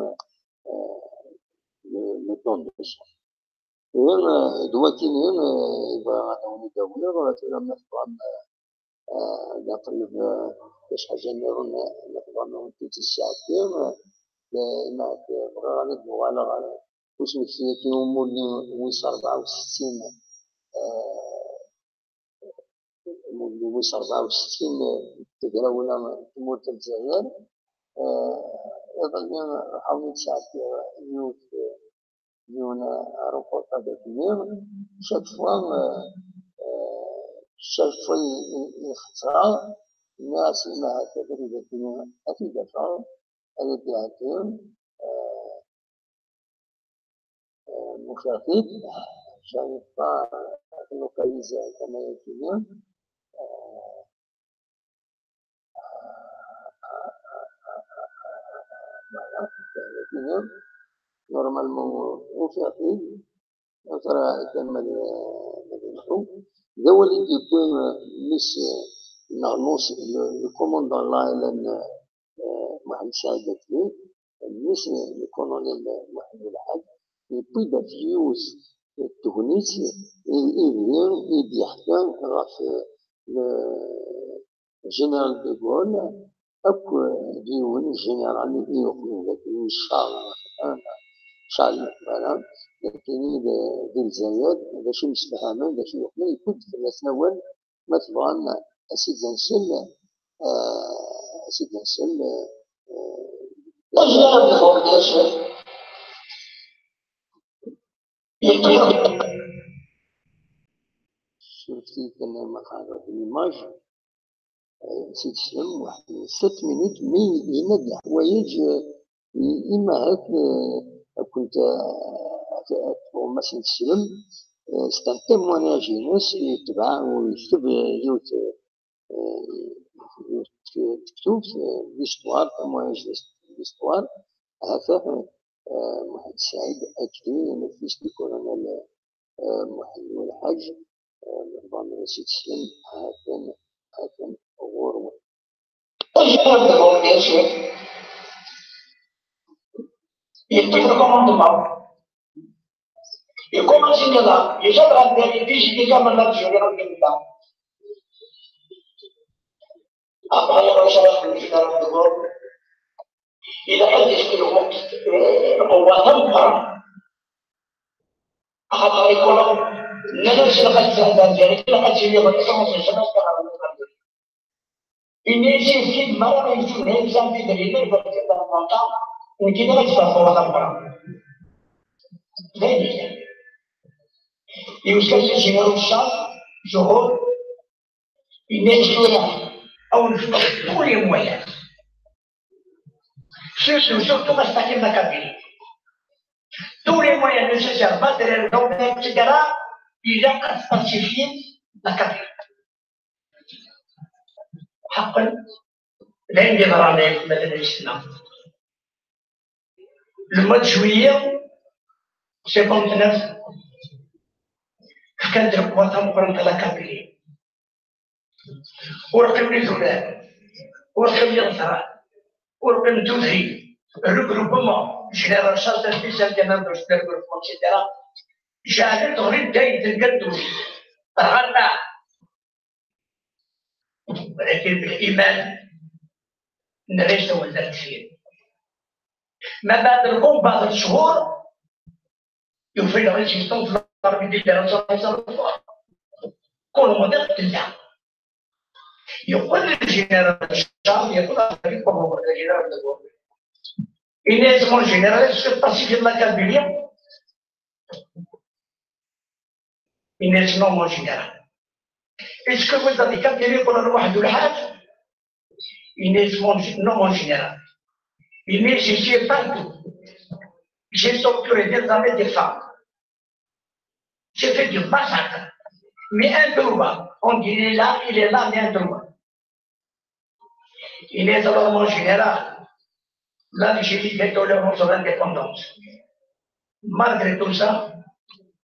le temps de ça. Et دلوقتي يبقى غنولي دولة لما تفهم نقلب باش حاجة نقدر نتيجي الساعة كام ما بغا غنبغوا على واش نفسي كي مولي ويس 64 مولي ويس 64 تقرا ولا تموت الجزائر يظل حاولت ساعات يون روبوت هذاك اليوم شاك فوا يختار الناس ما تدري أكيد فهم هذا بيعتهم مخاطب عشان يبقى اللوكاليزا كما يمكن normalement مخاطب ترى كما نقول دول يكون مش نغنوص الكوموندان لا لأن محمد سعيد الدين مش الكولونيل محمد الحاج يبي دافيوز التونس يدير يحكم غاف الجنرال دي غول أكو ديون الجنرال يقولون لك إن شاء الله فوالا لكن ديال الجزائر باش نستفهموا باش يقولوا يكون 3 سنوات مثلا أسيدنسل شفتي كنا مقالة في الإيماج نسيت اسم واحد 7 minutes مي ينادي حوايج إما هاك كنت مثلا تسلم سي ان تيموناج ناس يتبع ويكتب تكتب ليستوار تيموناج ليستوار هكا محمد سعيد أكدي نفيس الكولونيل محمد الحاج ربما نسيت تسلم هكا غور Il fait le commandement. Et comment c'est que là, les gens de la vérité, j'ai déjà mal je vais revenir là. Après, il y a le chef du général de Gaulle. Il a dit que on va non pas. Après, les colons, nous sommes la qualité d'Algérie, la qualité de l'Algérie. Il nécessite malheureusement un exemple de l'île de l'Antarctique. ونجي نرجع فوق الأمر. ذلك يوجد جنرال الشام جهود ينجحون أو كل مويات. surtout Mastaki Makabili. Tous les moyens nécessaires, matériels, etc., il a pacifié la Kabylie. حقا لا ينقدر عليه مثلا الاسلام. Le mois de juillet 59 كانت القوات مقرنة على كابيلي ورقم لي ذولان ورقم لي الثرى ورقم توزي ربما جنرال شاطر في سنتين باش تلقوا اكسيتيرا شاهدت غريب دايت القدوس تغنى ولكن بالايمان نعيش ولدت فيه. ما بعد القوم بعض الشهور يوفي له ريزيستون في الارمي ديال كل مدة تلعب يقول الجنرال الشام يقول أخريكم هو الجنرال الدولي إن اسمه الجنرال سيباسي في المكابيلية إن اسمه الجنرال إسكو vous avez capturé pour le roi de l'Hajj إن اسمه الجنرال il n'est cherché pas tout j'ai torturé des hommes et des femmes j'ai fait du massacre mais un droit on dit il est là mais un droit. Il est vraiment général. L'Algérie est tolérante sur l'indépendance. Malgré tout ça,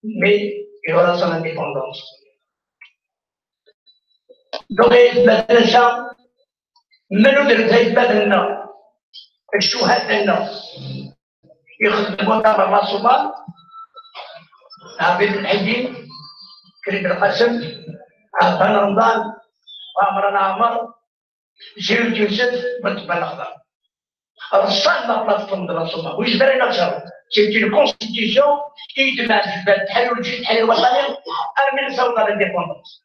mais il aura son indépendance. Donc, maintenant, منو درت بدلنا الشهداء يخدموا تبع الصومال عبيد الحديد كريم القاسم عبان رمضان وعمرنا عمر جيل يوسف بنت بلغدا رصاد la plateforme de la Somalie واش دار نفسها c'est une constitution qui demande تحرر الجيش التحرير الوطني من صوت الانديبندونس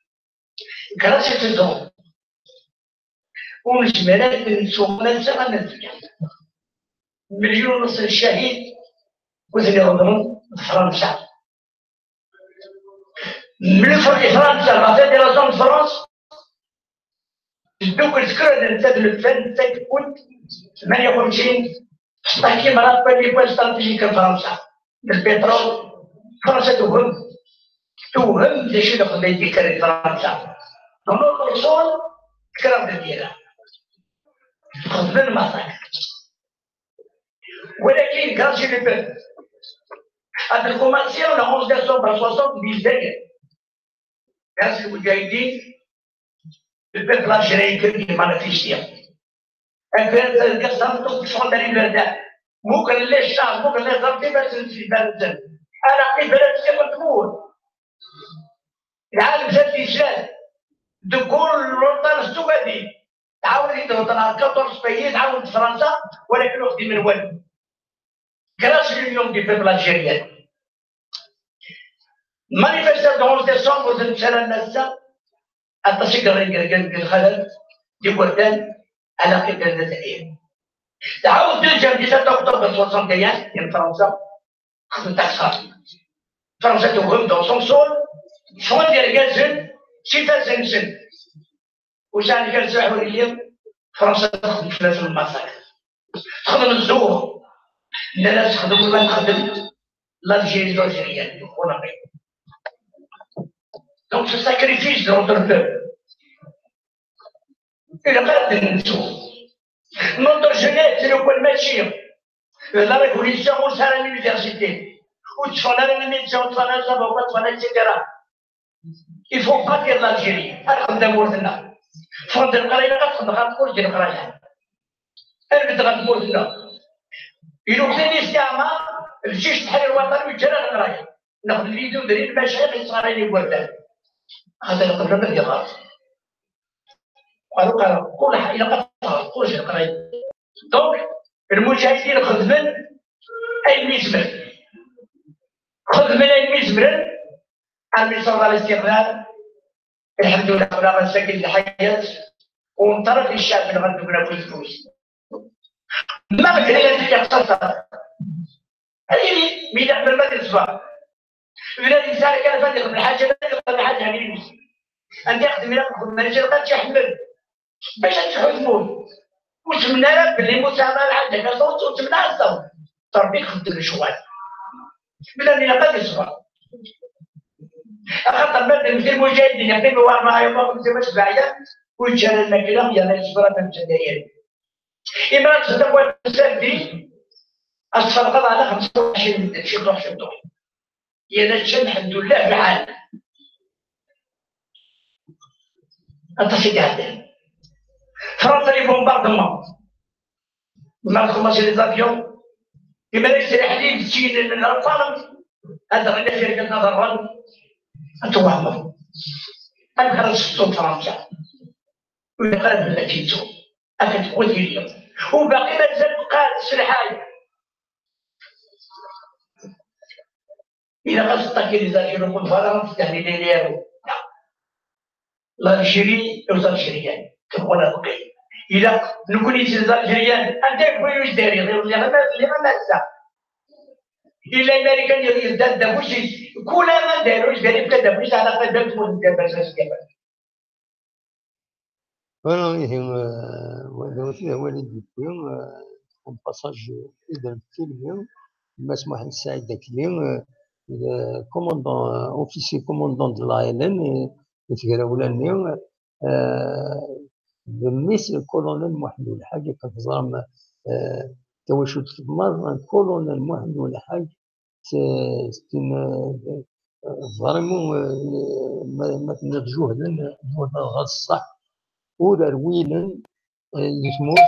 grâce à ce don ونجملات نسومنا سنة مليون ونص الشهيد وزن يضمن فرنسا من فرنسا la fédération de France دوك الذكرى نتاع الفن تكون 58 تحكي مرات بالي استراتيجية فرنسا البترول فرنسا توهم ليش يدخل يذكر فرنسا نمر الرسول كلام ديالها خذ المساك ولكن كان شي لبن هاد الكوماسيون 11 ديسمبر 60 بالدقيقة ناس المجاهدين البيت الجزائري كان مانيفيستيا كان قسمتهم بشغل داري البلدان ممكن لا الشعب ممكن لا ضربتي باش نمشي بلد انا في بلد كيف تموت العالم جات لي دكور الوطن السويدي تعاود يدهض على 14 بيي تعاود فرنسا ولكن واخدين من والو كراش اليوم دي بيبل الجزائريين مانيفيستاسيون 11 ديسمبر زنشال الناس التشكيل الخلل دي وردان على قيد الجزائر تعاود دوزيام 17 اكتوبر 61 ديال فرنسا خدمت تاع فرنسا توهم دون سون سول شغل ديال كازن شي فازن سن وشان كازن حوريه فرنسا تخدم في نفس المساك تخدم الزور الناس تخدم ولا نخدم l'Algérie algérienne on a fait donc ce sacrifice de notre peuple il a pas de notre jeunesse c'est le point de machine la révolution on s'est à l'université où tu fais la médecine tu fais la savoir tu fais etc. il faut pas dire l'Algérie أخذ دمورنا فرد القراية أخذ غاتقول ديال القراية أنا غاتمورنا إلو كان الاستعمار الجيش التحرير الوطني ويجرى القراية ناخذ الفيديو ندير المشايخ الصغارين وردان هذا القرار ديال الغرب قالوا كل حاجة قطعوا كل شيء القراية دونك المجاهدين خذ من أي مزمر خذ من أي مزمر المصر على الاستقلال الحمد لله ولا مساكن الحياة ونطرق الشعب من غندونا فلوس ما بكري اللي يقتصر هذه ميدان في المدرسة من الإنسان كان فاتح من الحاجة هنيمس أنت يخدم ياخذ من الجرقات يحمل باش تحكمون وتمنى باللي مسامح عندك صوت وتمنى الصوت تربيك خدم الشوال بلا اللي غادي يصبر خاطر مثلا مثل المجاهدين يقيموا واحد ما يبغى يتزوج بعيا ويجرى الماكله يلا يصبر من الجزائر إما تصدق واحد سافري الصفقة على 25 شي طوح شي طوح يا نتشا الحمد لله في العالم أنت سيدي عندنا فرنسا لي بومباردمون ما تخلصش لي زافيون كيما يشري حديد تشيل من الطالب هذا غير شركة نظر أنتم وهموا أنا خرجت السوق فرنسا ولا قال بلا تيتو أكد تقول لي وباقي مازال بقى السلحاية إذا قصدك لي زافيون نقول فرنسا يعني ليرو الجيري وزار الجيريان تقول هذا كاين إذا نكون يزال الجيريان أنت كل واش داير غير اللي ما مازال إلا الأمريكان يزداد دابوش كل ما داروش دايرين بلا دابوش على قدام تموت دابا Voilà, والدي اليوم باساج إذا اليوم مسموح للسعيد ذاك اليوم كوموندون اوفيسي كوموندون د لا ال ان يتقراولا اليوم بالميس الكولونيل محمد الحاج كتزرم توشد في مرة كولونيل محمد الحاج ستين فريمون ما تنرجوه لنا غاز الصح ولا رويلا يتموت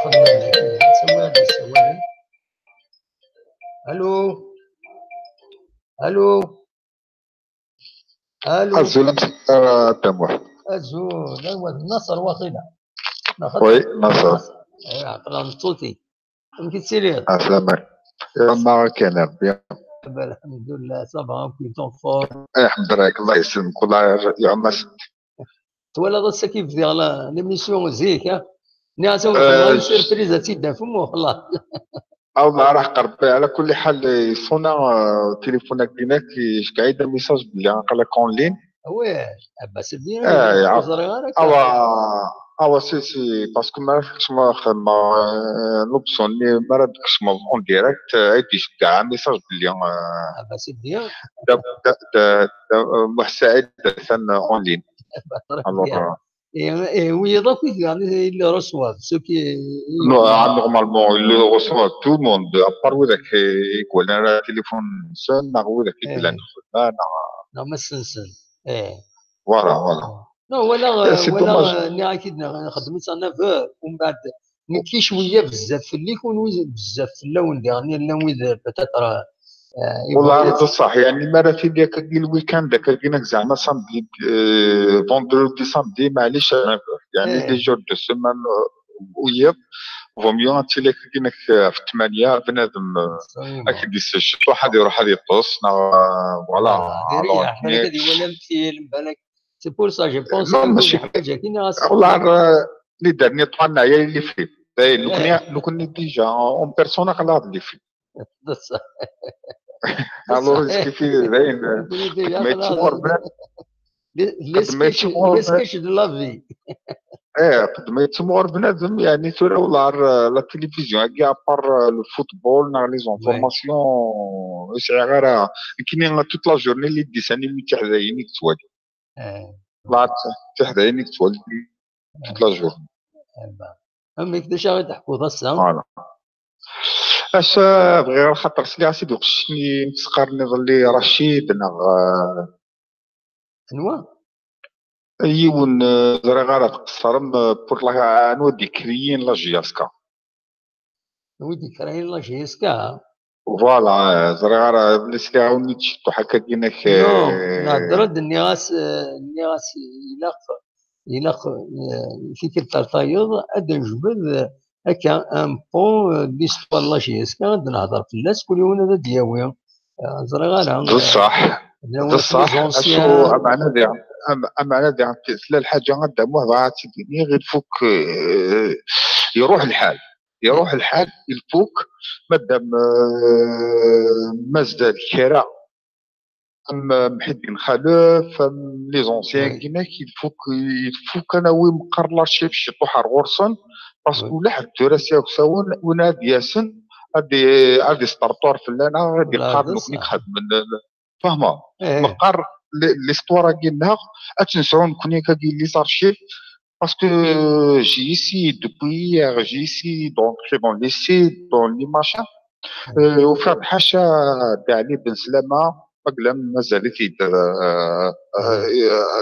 خدمة سواد السواد. الو الو الو أزول تموح أزول نصر واخينا وي نصر عقلان صوتي يمكن تسيرير أسلامك ما كان ربي الحمد لله صافا كي تنفور الحمد لله الله يسلمك والله يعمس ولا غصة كيف ديال ليميسيون زيك ناس سيربريز تيدا فمو والله الله راح قربي على كل حال صونا تليفونك ديناك قاعد ميساج بلي قال لك اون لين واه بس بيان اوا سي باسكو ما عرفتش ما لوبسيون اللي ما ردكش اون ديريكت عيطيش كاع ميساج بلي بس بيان محسن ثان اون لين الوغ oui, donc il le reçoit. Ceux qui. Normalement, il le reçoit tout le monde. À part où il a un téléphone seul, il a un non, mais c'est. Voilà, voilà. Non, ولا ني اكيد خدمت انا ومن بعد كي شويه بزاف اللي يكونوا بزاف في اللون ديالني اللون بتاتر والله هذا صح يعني المرات اللي كاين الويكاند كاينك زعما سامدي فوندردي سامدي معليش يعني لي جور دو سيمان ويب فوميو انت اللي كاينك في 8 بنادم اكيد يسجل واحد يروح هذه يطوس فوالا يريح بالك هذه ولا مثيل بالك سي بور سا جي بونس حاجه كاينه والله اللي دارني طلعنا هي اللي فيه لو كنا ديجا اون بيرسونا خلاص اللي فيه الو كيف باين ليسكيش دو لا في قد ما يتسمور بنادم يعني ترى ولا لا تلفزيون كاع بار الفوتبول نا لي زونفورماسيون يسعى غير كاينين توت لا جورني اللي ديسانيمي تاع عينيك توالي طلعت تحت عينيك توالي توت لا جورني اما كيفاش غتحكوا ضصه فوالا اش بغي خاطر سلي سيدي وقشني نتسقرني ظلي رشيد انوا يون زرا غير تقصرم بور لا نودي كريين لا جياسكا ودي كراين لا جياسكا فوالا زرا غير بلي سلي عاوني تشتو حكا كيناك نهضر الناس يلاق في كثر طايض ادن جبل هكا ان بون ديسبار لا جياسكا نهضر في الناس كل يوم هذا دياوي زرا غير بصح بصح شو معنى دي ثلاث الحاجه قدامه ضاعت سيدي غير فوك يروح الحال الفوك مادام مازال الكراء محي الدين خلف لي زونسيان كيما كناوي مقر لارشيف شطو حار غورسون باسكو لا حد راسي كساون وناد ياسن هادي ستارطور فلانا غادي يقارنو كني خدم فاهمه مقر ليستوار كينها اتنسعون كوني كاين لي زارشيف باسكو جي ici depuis hier j'ai ici d'entrer dans les sites dans les machins وفي حاشا علي بن سلامه مقلم مازال يدير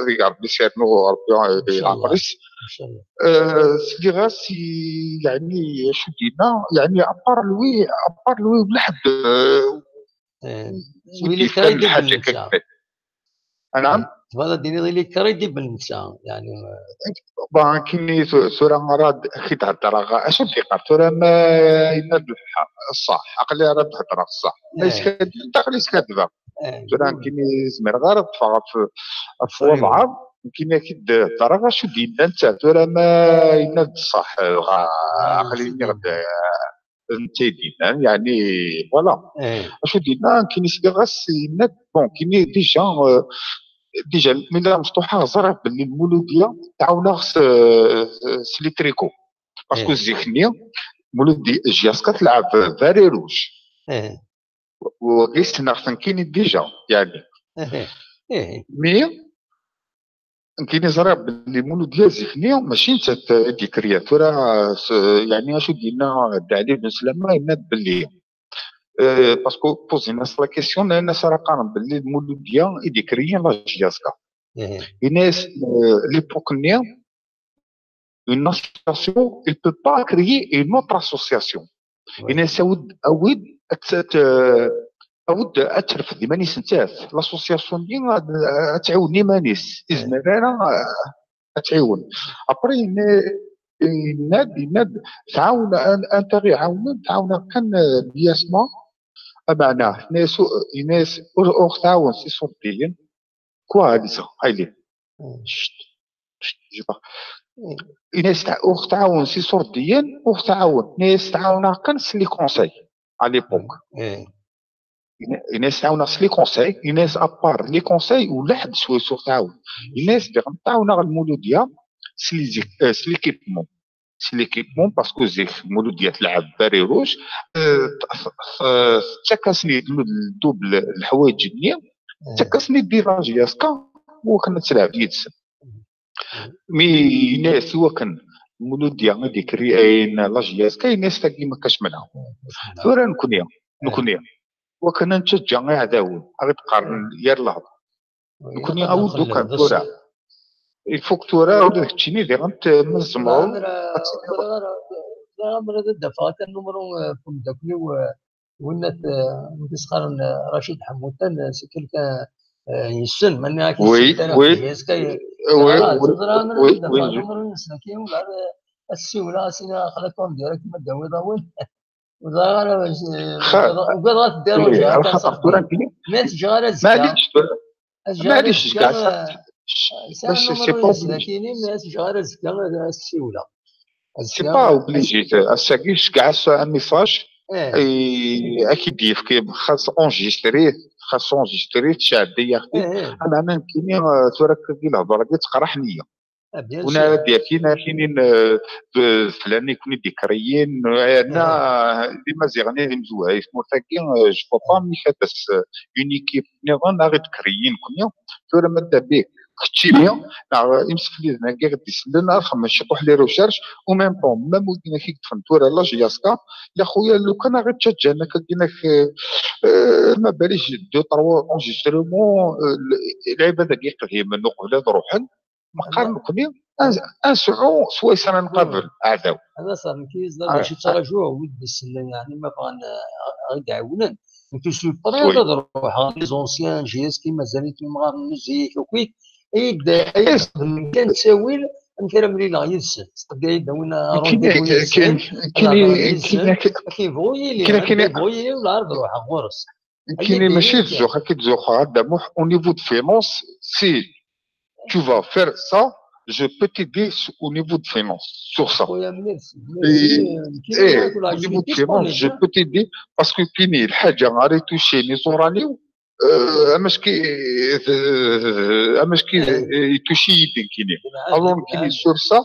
ريغارد سيرنو ربي يعمرس سيدي غاسي يعني شو دينا يعني ابار لوي ولا حد ويلي كريدي حاجه نعم هذا ديني اللي كريدي بالنساء يعني بان كيني سورة راد اخي تهضر اشو ديقار سورة ما يناد الصح عقلي راه تهضر الصح ليش كدير كذبه سورة كيني زمير غير تفرغ في وضعها كيما كي تهضر شو دينا انت سورة ما يناد الصح عقلي غدا انت دينا يعني فوالا اشو دينا كيني سيدي غاس يناد بون كيني ديجا الميلا مفتوحه زرع باللي المولوديه تعاونا سلي تريكو باسكو الزيخنيه مولودي جياسكا تلعب فاري روج وغيس نعرفن كاين ديجا يعني مي كاين زرع باللي المولوديه الزيخنيه ماشي نتا دي كرياتوره يعني اشو دينا علي بن سلامه يناد باللي باسكو بوزينا لا كيسيون الناس راه قارن باللي المولوديه يديكريين لا جياسكا الناس ليبوك نيا une association il peut pas créer une autre association الناس اود اتعرف دي مانيس نتاعت لاسوسياسيون دي تعاوني مانيس ازمرارا تعاون ابري يناد تعاون انتري تعاون كان بياسما معناه ناس اخ تعاون سي صوتيين كواليسا هايلي ناس اخ تعاون سي صوتيين اخ تعاون ناس تعاون كان سلي كونساي على ليبوك الناس تعاون سلي كونساي الناس ابار لي كونساي ولا حد شويه سو تعاون الناس اللي تعاون المولوديه سلي كيبمون ليكيبمون باسكو زيك مولوديه تلعب باري روج تكاسني الدوبل الحوايج الجنيه تكاسني دير لاجياسكا وكنا تلعب يدس مي ناس وكان مولوديه هذيك رياين لاجياسكا ناس تاكي ما كاش منها ثورا نكونيا وكنا نتشجع عداون غير تقارن يا الله نكونيا او دوكا ثورا الفوق تورا ولا تشيني دي غنت منظمو لا مرة الدفعات النمرو كم دكني ونت نسخر رشيد حمودان سكر يسن من هاك وي يسكاي نمرو نسكي ولا السيولا سينا خلكم ديرك ما داوي داوي وزارة وقضات ديرو جا خاطر ناس جارة معليش كاع باش سي با سي جارة زكا السيولا سي با اوبليجي اساكيش كاع ان ميساج اكيد يفكي خاص اونجستري تشعدي يا اختي انا كاينين تورك كي الهضره كي تقرحني ونا كاينين فلان يكون ذكريين انا ديما زيغني مزوع اسمو تاكي جو با مي خدس اون ايكيب نيغون غير ذكريين كونيا تورا مادا بيك كتشيميا يمسك لي هنا كاع ديسلنا خمس شطوح لي ريشيرش او ميم طون ميم ودينا كي تفهمتوا لا جياسكا يا خويا لو كان غير تشجعنا كدينا ما باليش دو طروا اونجسترمون اللعيبه ذاك يقضي من نقول روحا مقارن كوني ان سعو سويسرا نقابل عداو هذا صار كيز باش يتراجعوا ود السنه يعني ما بغا يعاونن كي سو بريود روح لي زونسيان جيس كي مازال كيما مزيك وكي يبدا كان تساوي نكرم لي لا يدس تبدا يداونا روندي كاين فويي ولا عرض روحه غورس كاين ماشي تزوخ كي تزوخ هذا او نيفو دو فينونس سي tu vas faire ça je peux t'aider au niveau de finance sur ça et au niveau de finance je peux t'aider parce que كاين الحاجه غادي توشي لي زورانيو اماش كي يتوشي يدين كيني الوغ كيني سور سا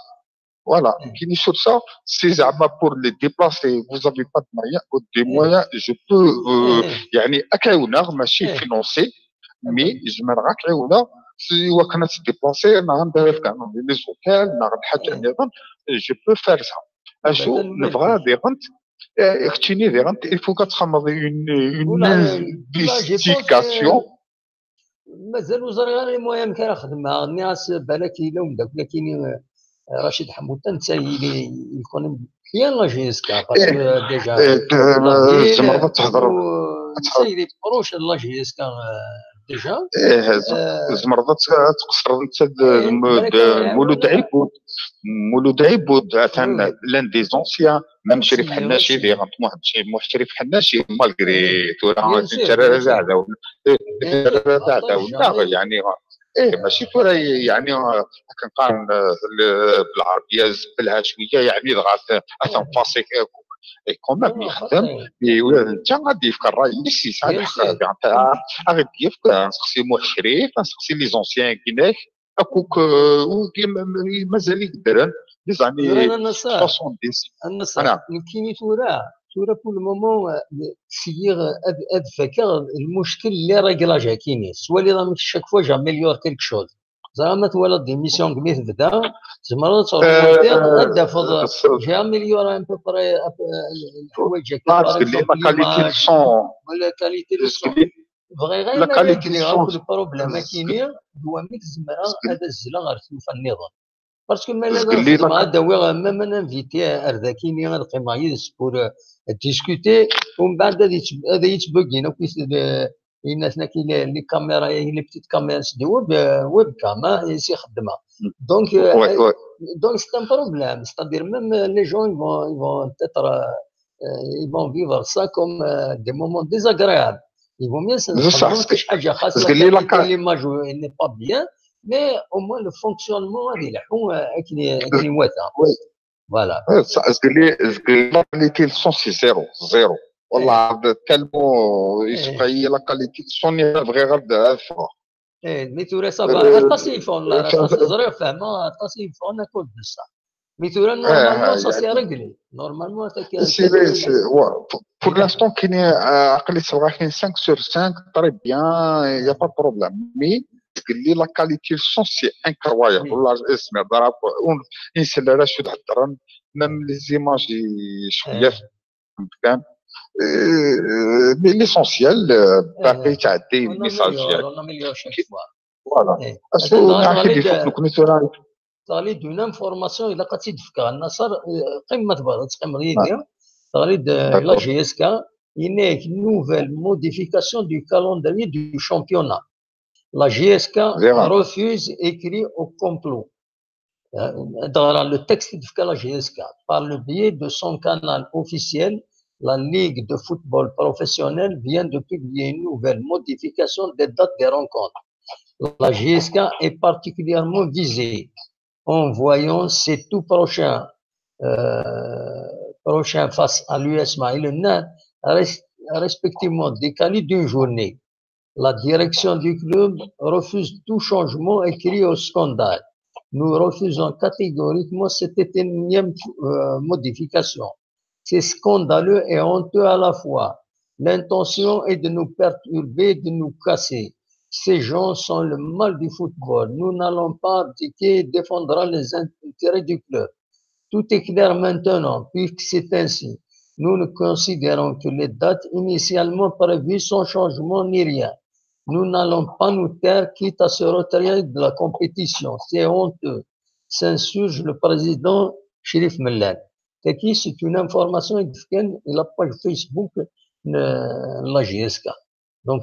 فوالا كيني سور سا سي زعما بور لي ديبلاسي فوز افي با دو مويان او دي مويان جو بو يعني اكاونا ماشي فينونسي مي زعما غاك عاونا سي وكنا تديبلاسي انا غندير في كاع لي زوتيل ناخذ حاجه نظام جو بو فار سا اشو نبغى دي غنت اختيني دي غنت il faut كتخمض اون انفستيغاسيون مازال وزاره غير المهم كان خدمها الناس بالك الا وداك كاين رشيد حمودة انت يكون بيان لا جيسكا باسكو ديجا زعما تهضر سيدي بروش لا جيسكا ديجا زمرضة تقصر انت مولود عيبود عثان لان دي زونسيان ميم شريف حناشي دي غنط واحد شريف حناشي مالغري تورا تجرى زعدا ولا يعني ماشي تورا يعني كنقارن بالعربيه زبلها شويه يعني ضغط اثن فاسي كومام يخدم انت غادي يفكر الرئيس يسعى الحق تاع غادي يفكر نسقسي موح شريف نسقسي لي زونسيان كيناك اكوك مازال يقدر لي زاني 70 انا كيني تورا بور المومون سيغ اد فكر المشكل اللي راجلاجها كيني سوا اللي راه شاك فوا جاميليور كيلك شوز زعما تولد دي ميسيون كميت بدا زعما تروح فض جاميليور ان بو بري الحوايج باسكو لا كاليتي سون ولا كاليتي سون بغي غير لا كاليتي سون البروبليم كاينين هو ميك زعما هذا الزلا غير في النظام باسكو ما هذا هو ميم انا انفيتي ارداكيني غنلقي معايا بور ديسكوتي ومن بعد هذا يتبقينا الناس كاين لي كاميرا هي لي بتيت كاميرا سدوا ويب كاما يسي خدمها دونك سي ان بروبليم ستادير ميم لي جون يفون تيتر يفون فيفر سا كوم دي مومون ديزاغريابل يفون ميان كاش حاجه خاصه اللي ما جو ني با بيان مي او موان لو فونكسيونمون هذه لحو كاين واتا فوالا اسكو لا كاليتي سون سي زيرو والله تالمو يسبقى هي لا كاليتي سوني بغي غير دافع مي تورا صافا التصيفون لا زرير فهمها التصيفون كل بصح مي تورا نورمالمون سا سي ريغلي نورمالمون سي بور لانستون كاين عقلي صغار كاين 5 sur 5 طري بيان يا با بروبليم مي قال لي لا كاليتي سون سي انكرويابل والله اسمع ضرب انسان راه شو تهضر ميم لي زيماج شويه كان مي ليسونسيال باقي تعدي الميساج ديالك فوالا اسو نعرف كيف نكونوا ترى تغليد اون انفورماسيون الا قد تدفكها النصر قمه بغات قمه يدير تغليد لا جي اس كا ينيك نوفيل موديفيكاسيون دو كالندري دو شامبيونات la GSK refuse écrit au complot. Dans le texte de la GSK, par le biais de son canal officiel, la Ligue de football professionnel vient de publier une nouvelle modification des dates des rencontres. La GSK est particulièrement visée en voyant ses tout prochains face à l'US Maïlena respectivement décalés d'une journée. La direction du club refuse tout changement et crie au scandale. Nous refusons catégoriquement cette énième modification. C'est scandaleux et honteux à la fois. L'intention est de nous perturber, de nous casser. Ces gens sont le mal du football. Nous n'allons pas abdiquer et défendra les intérêts du club. Tout est clair maintenant, puisque c'est ainsi. Nous ne considérons que les dates initialement prévues sans changement ni rien. Nous n'allons pas nous taire, quitte à se retirer de la compétition. C'est honteux. S'insurge le président Chérif Mellal. C'est une information qui est la page Facebook de la GSK. Donc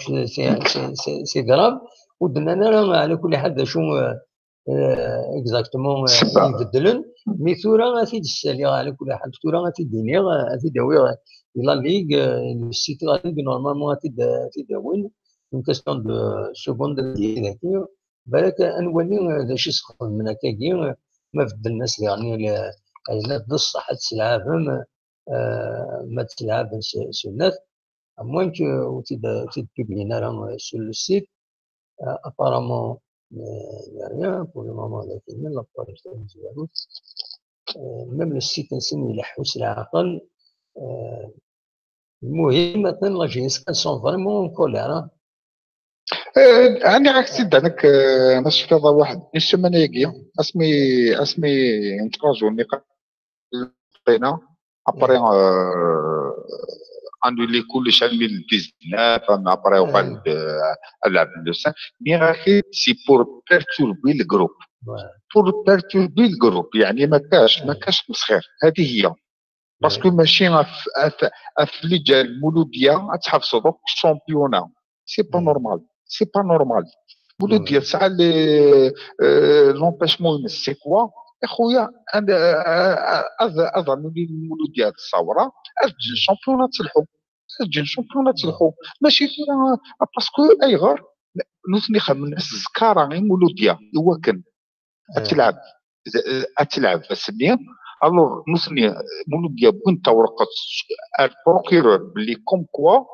c'est grave. ودنا على كل حد شو اكزاكتومون يبدلن مي ثورا غادي تسالي على كل حال ثورا غادي ديني غادي داوي الى ليغ السيت غادي نورمالمون غادي داوي اون كاستيون دو سكوند ديالك بالك نولي داك الشيء سخون من هكاكي ما في الناس يعني لا بصح تلعب ما تلعب سنات à moins que tu publies sur le site. Apparemment, il n'y a rien pour le moment. Même le site انسان يلحوس العقل. المهم مثلا لا جينيس sont vraiment en colère. أنا عكس دانك ناس كذا واحد السمانة يجي اسمي انتراجو النقاط لقينا ابري انولي كلش علمي البيزنس فما ابري وقال العب لوسان مي راكي سي بور بيرتوربي الجروب بور بيرتوربي الجروب يعني ما كاش مسخير هذه هي باسكو ماشي في ليجا المولوديه تحفظوا دوك الشامبيونا سي با نورمال سي با نورمال مولوديه تسعى لومبيشمون سي كوا يا خويا اظن المولوديه الثوره تجي الشامبيونات تجي الشامبيونات تلحو ماشي باسكو ايغار نوثني خمم الناس زكاره غير مولوديه هو كان تلعب بس بيان الوغ نوثني مولوديه بنت ورقه البروكيرور بلي كوم كوا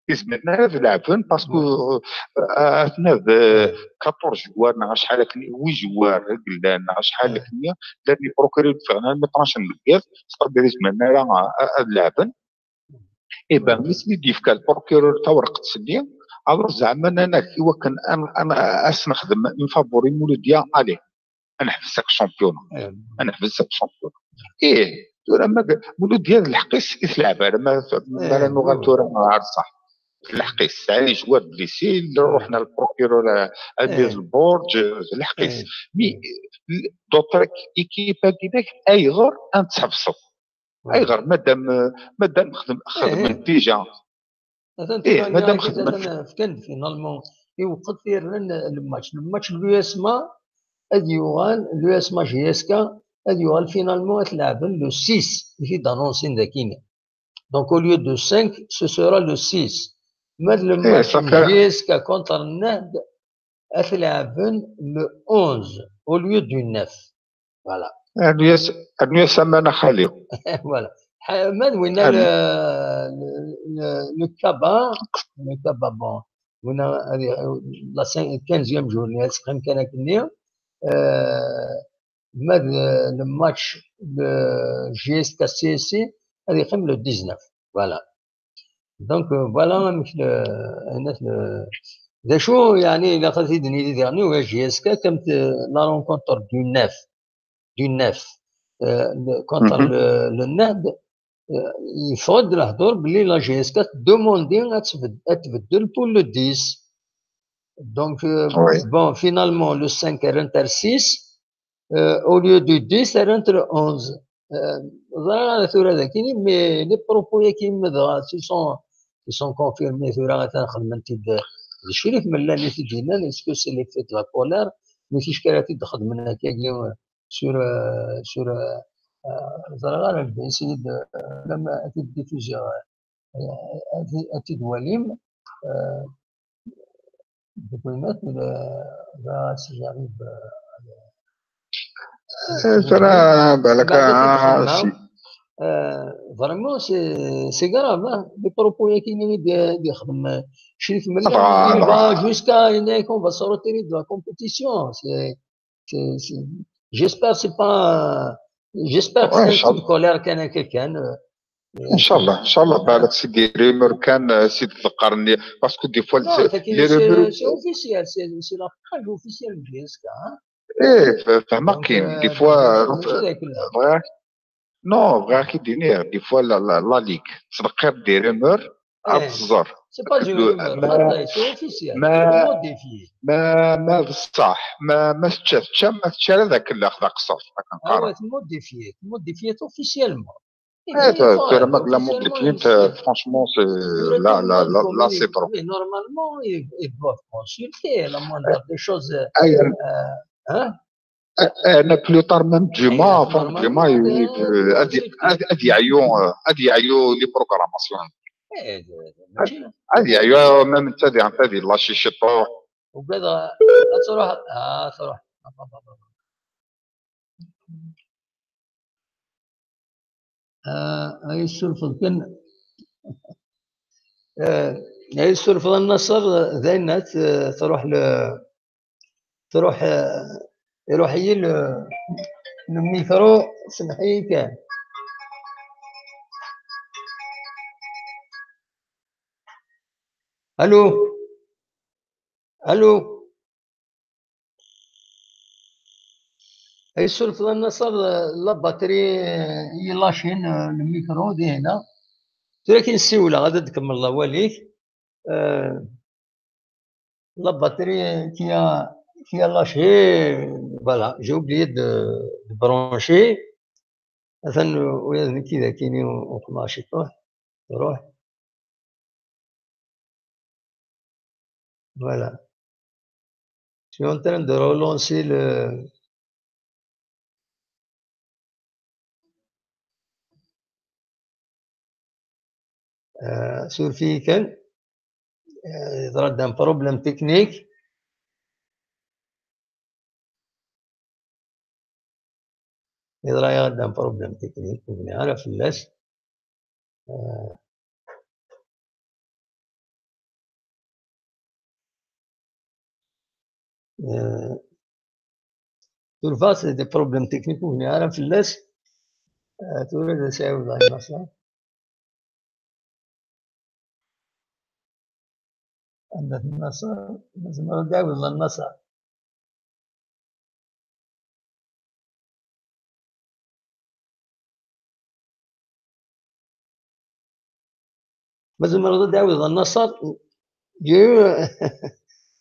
يزمنا هذا لعبن باسكو اثنا 14 جوار نعرف شحال 8 جوار قلنا نعرف شحال 8 دارني بروكيرور فعلا ما 12 مليار صدر يزمنا هذا لعبن اي بان مثلي ديفكا البروكيرور تا ورقه سنيه الوغ زعما انا كيوا كان انا نخدم من فابوري مولوديه عليه انا حبسك شامبيون انا حبسك شامبيون ايه ما مولود ديال الحقيس يتلعب هذا ما نغاتو عاد صح الحقيس علي جوار بريسيل رحنا للبروكيرور ادير البورج الحقيس مي دوطرك ايكيب هكذاك ايغر انت تحبسوا ايغر مادام خدم ديجا ايه مادام خدم كان فينالمون يوقف فيه الماتش اليو اس ما اديوغال اليو اس ما جي اس كا اديوغال فينالمون تلعبن لو 6 في دانونسين داكيني دونك au lieu de 5 ce sera le 6 ماد لو ماتش جي اس كا كونتر النهد تلعبن le 11 au lieu du 9 فوالا اليو اس ما نخليو فوالا ماد وين لو كابا بون وين لا 15e جورني تقريبا كان كنيا ماد لو ماتش جي اس كا سي سي هذه يقيم لو 19 فوالا دونك فوالا مثل الناس ذا شو يعني الا خديتي دني ديرني و جي اس كا كانت لا رونكونتر دو 9 كونتر لو نهد يفرض الهضور بلي لا جي اس كا دوموندي تبدل بور لو 10 دونك بون فينالمون لو 5 رنتر 6 au lieu du 10 رنتر 11 ظهر ثورة ذاكيني مي لي بروبو كيما دغا ils sont confirmés ثورة تنخدم انت الشريف من اللي تدينا اسكو سي لي فيت لا كولار مي في شكالاتي تخدم من هكاك sur زرغار البنسيد لما أتيت ديفوزيا أتيت وليم دبلومات لا سجاري ترى بالك فريمون سي غراف لي بروبو كاينين يخدم شريف مليان il va jusqu'à une qu'on va sortir de la compétition j'espère c'est pas j'espère que c'est un coup de colère كان ان شاء الله بالك سيدي ريمر كان سيد تذكرني باسكو دي فوا لي ريمر سي اوفيسيال سي لا باج اوفيسيال ديالك ايه فهمك كاين دي فوا نو غير كي دينير دي فوا لا ليغ تذكر دي ريمر عاد الزر سي با دو ريمر سي اوفيسيال ما بصح ما تشاف ما تشال هذاك الاخ قصر ايوا موديفيات اوفيسيالمون هذا la modifiée franchement c'est là c'est trop normalement ils doivent consulter la moindre des choses انا بلوطار ميم جمعه فوق جمعه هادي عيو لي بروغراماسيون هادي عيو ميم انت هادي لا شيشيطو وكذا تروح هاي السلفة كان يسر في النصر ذينات تروح تروح يروح هي الميكرو سمحي كان الو الو يسر في النصر لا باتري هي لاشين الميكرو دي هنا ولكن السيوله غادي تكمل الله واليك لا باتري qui a lâché, voilà, j'ai oublié de brancher. مثلا ويا كذا كيني و12 تروح voilà. Je suis en train de relancer sur فيه كان يضرب d'un problème technique. يضرب d'un problème technique ونعرف فلاش تلفاس des problèmes techniques ونعرف فلاش تولد تساوي الله المصلحة عندك النصر لازم نداوي النصر لازم نداوي النصر جو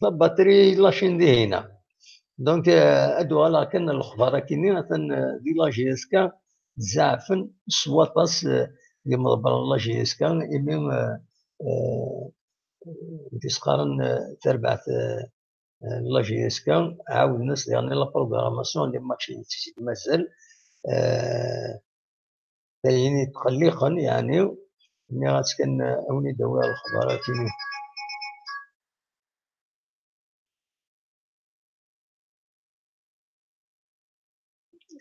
لا باتري لاشين دي هنا دونك ادو على كان الاخبار كاينين مثلا دي لا جي اس كا زعفن سواطاس يما ضبر لا جي اس كا يمين تسقارن تربعت لا جي اس كا عاود الناس يعني لا بروغراماسيون اللي ماشي مازال يعني تقلقا يعني ملي غاتكن اوني داوي الاخبار كاينين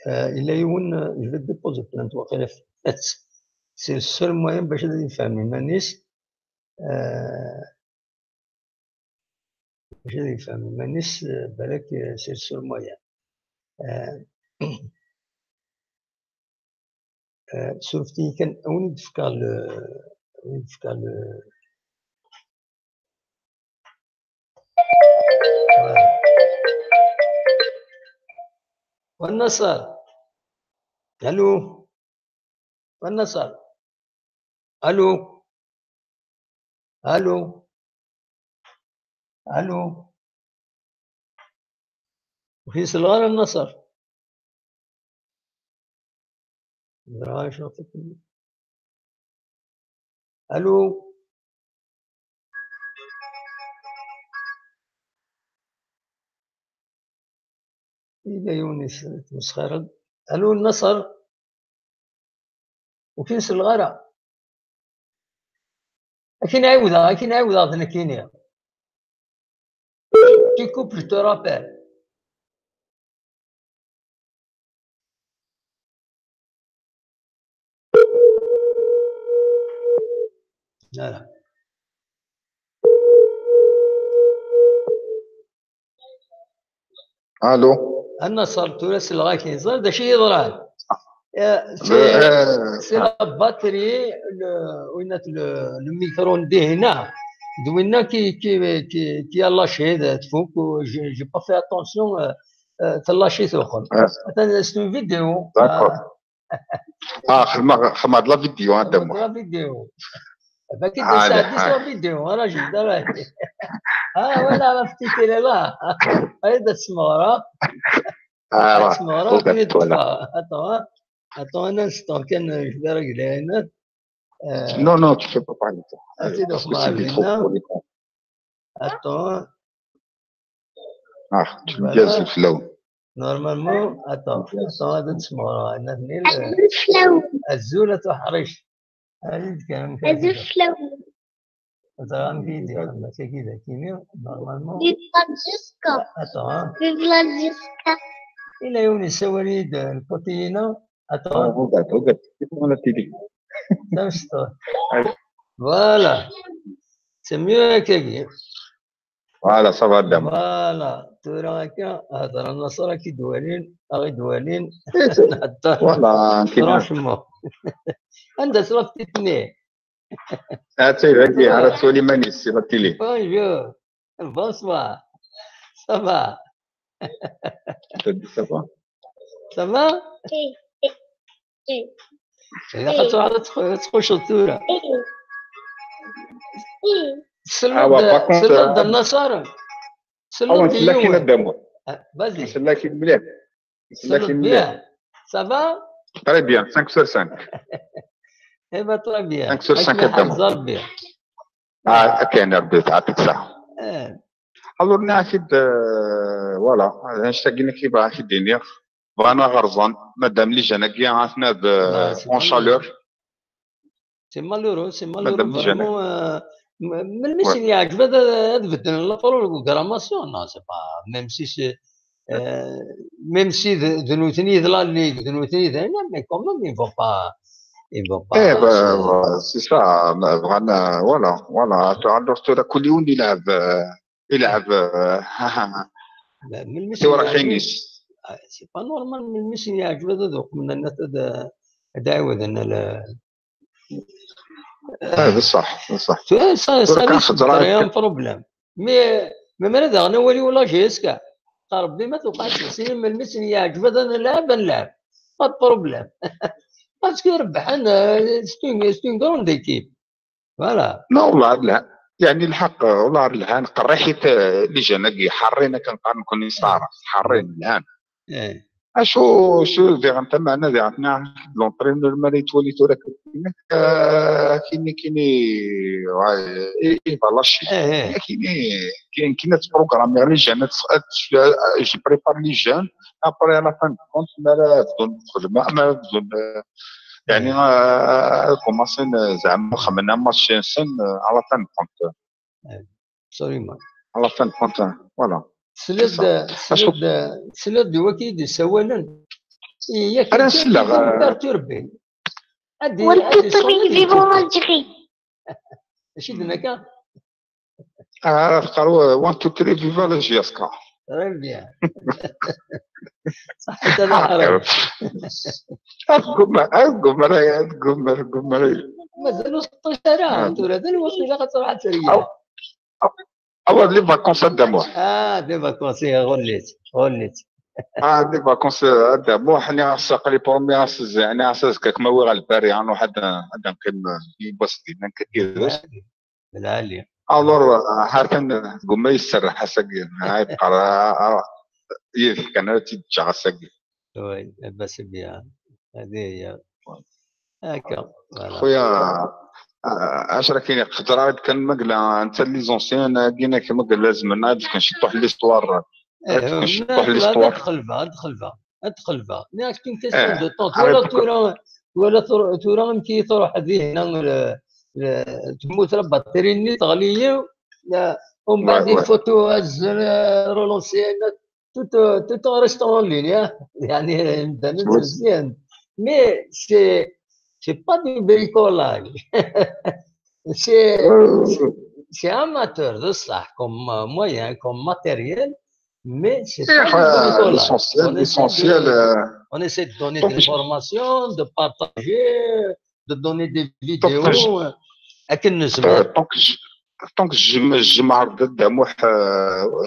إلا يون جو ديبوزي بلانت واقيلا فات سي السول موين باش هذا يفهمني مانيش باش هذا يفهمني مانيش بالك سي السول موين شفتي كان أوني تفكر والنصر الو والنصر الو الو الو وفي صغار النصر الو إذا يونس تمسخر الو النصر وفين الغرة أكين عاودها أنا كينيا tu coupes je te rappelle لا الو النصر تونس الغا كينزر داشي يضران سي لا باتري وينات لو ميكرون دي هنا دوينا كي لاشي تفوق جي با في اتونسيون تلاشي تاخر مثلا سي فيديو خدمة لا فيديو هذا لا فيديو باكي تساعدني لا فيديو راجل دابا ولا ما فتيتي لا هذا السمارة السمارة كاين attends un instant كان je vais régler هنا non tu fais pas parler parce que c'est trop attends tu me dis الفلو normalement attends هذا السمارة هنا هني الزولة تحرش هذه كان الفلو مثلا فيديو عندك كذا كيمياء نورمالمون attends إلى يوم السواليد البروتينا regarde c'est devant la télé voilà سي ميو هكاكي. فوالا صافا دام. فوالا تورا هكا هضر النصارى كي دوالين غي دوالين نهضر فوالا فرانشمون عندها صلافتني. هاتي هادي على سليماني السيرتي لي. بونجور بونسوار صافا صافا صافا. إذا خاطر تخش الثورة سلمت النصارى سلمت نسلاكي ندمو. فازي نسلاكي مليح. سلمت بيان صافا تري بيان 5 sur 5. ايوا تري بيان 5 sur 5 ندمو. بيان. كاين ربي يعطيك الصحة. الور نعفيد فوالا نشتاقينا كي بغا في دينير بغانا غرزان مادام لي جانا كي عرفنا اون شالور. سي مالورو فريمون من الميسي اللي عجبه بدل البروغراماسيون نو سي با ميم سي سي ميم سي ذنوتني ذلا اللي ذنوتني ذا مي كومون يفو با سي سا بغانا فوالا تعرف كل يوم يلعب من الميسي سي ورا خينيس سي با نورمال من الميسي اللي عجبه ذوق من الناس دعوه انا بصح صار بروبليم مي مريض انا ولي ولا جيسكا ربي ما توقعش سنين من المسن يعجبه انا نلعب ما بروبليم باسكو يربح انا ستون كروند ايكيب فوالا. لا والله لا يعني الحق والله الان قريحيت اللي جانا كي حارين كنبقى نكون صار حارين الان. شو دير انت معنا دير عندنا لونطرينور مالي تولي تورا كيني فالاشي كاين بروغرام يعني جانا جو بريبار لي جان ابري على فان كونت ما بدون خدمه ما بدون يعني كوماسين زعما خمنا ماتش سن على فان كونت سوريما على فان كونت فوالا. سلاد وكيد يسولن ياك انا سلا تربي والبيطري فيفون الجري ماشي دناكا قالوا 1 2 3 فيفا لا جياسكا تري بيان صح هذا حرام قم مازالوا 16 ترى هذا الوصل لا خاطر سريع اول لي فاكونس دامو دي فاكونس غليت دي فاكونس دامو حنا ساق لي بروميير يعني اساس كما وغا الباري عن واحد كان يبص لينا كثير بالعالي الور حركن قم يسرح ساقي هاي قرا يذكر انا تيجا ساقي وي بس بيان هذه هي هكا خويا 10 كاين خضرات كان مقلا انت لي زونسيان كاين كما قال لازم نعرف كنشطوا في ليستوار ادخل فيها ناك كاين كاين دو طون ولا تورا كي تروح هذه هنا تموت البطاريه اللي تغلي ومن بعد الفوتو رولونسي تو ريست اون لين يعني مزيان مي سي با دي بريكولاج c'est amateur de ça comme moyen, comme matériel, mais c'est l'essentiel. On essaie de donner des informations, de partager, de donner des vidéos. Tant que je m'arrête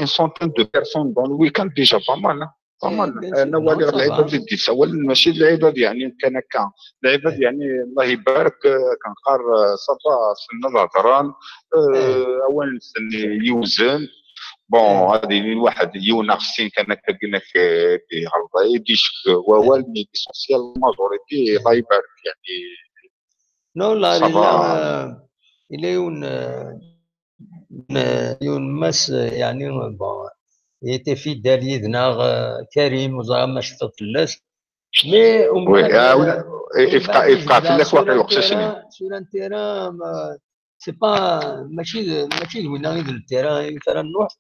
une centaine de personnes dans le week-end déjà pas mal. انا ولي العباد اللي سوال ماشي العباد يعني كان هكا العباد يعني الله يبارك كنقار صافا سنه الهضران اولا نستني يوزن بون هذه الواحد يونا خصين كان هكا قلنا كيغلط يديش والو مي ليسونسيال ماجوريتي الله يبارك يعني نو لا il est une masse يعني bon était fidèle يدنا كريم وزعما شفت الناس مي يفقع في الناس واقع الوقت سور ان تيران سي با ماشي وين غير التيران مثلا نروح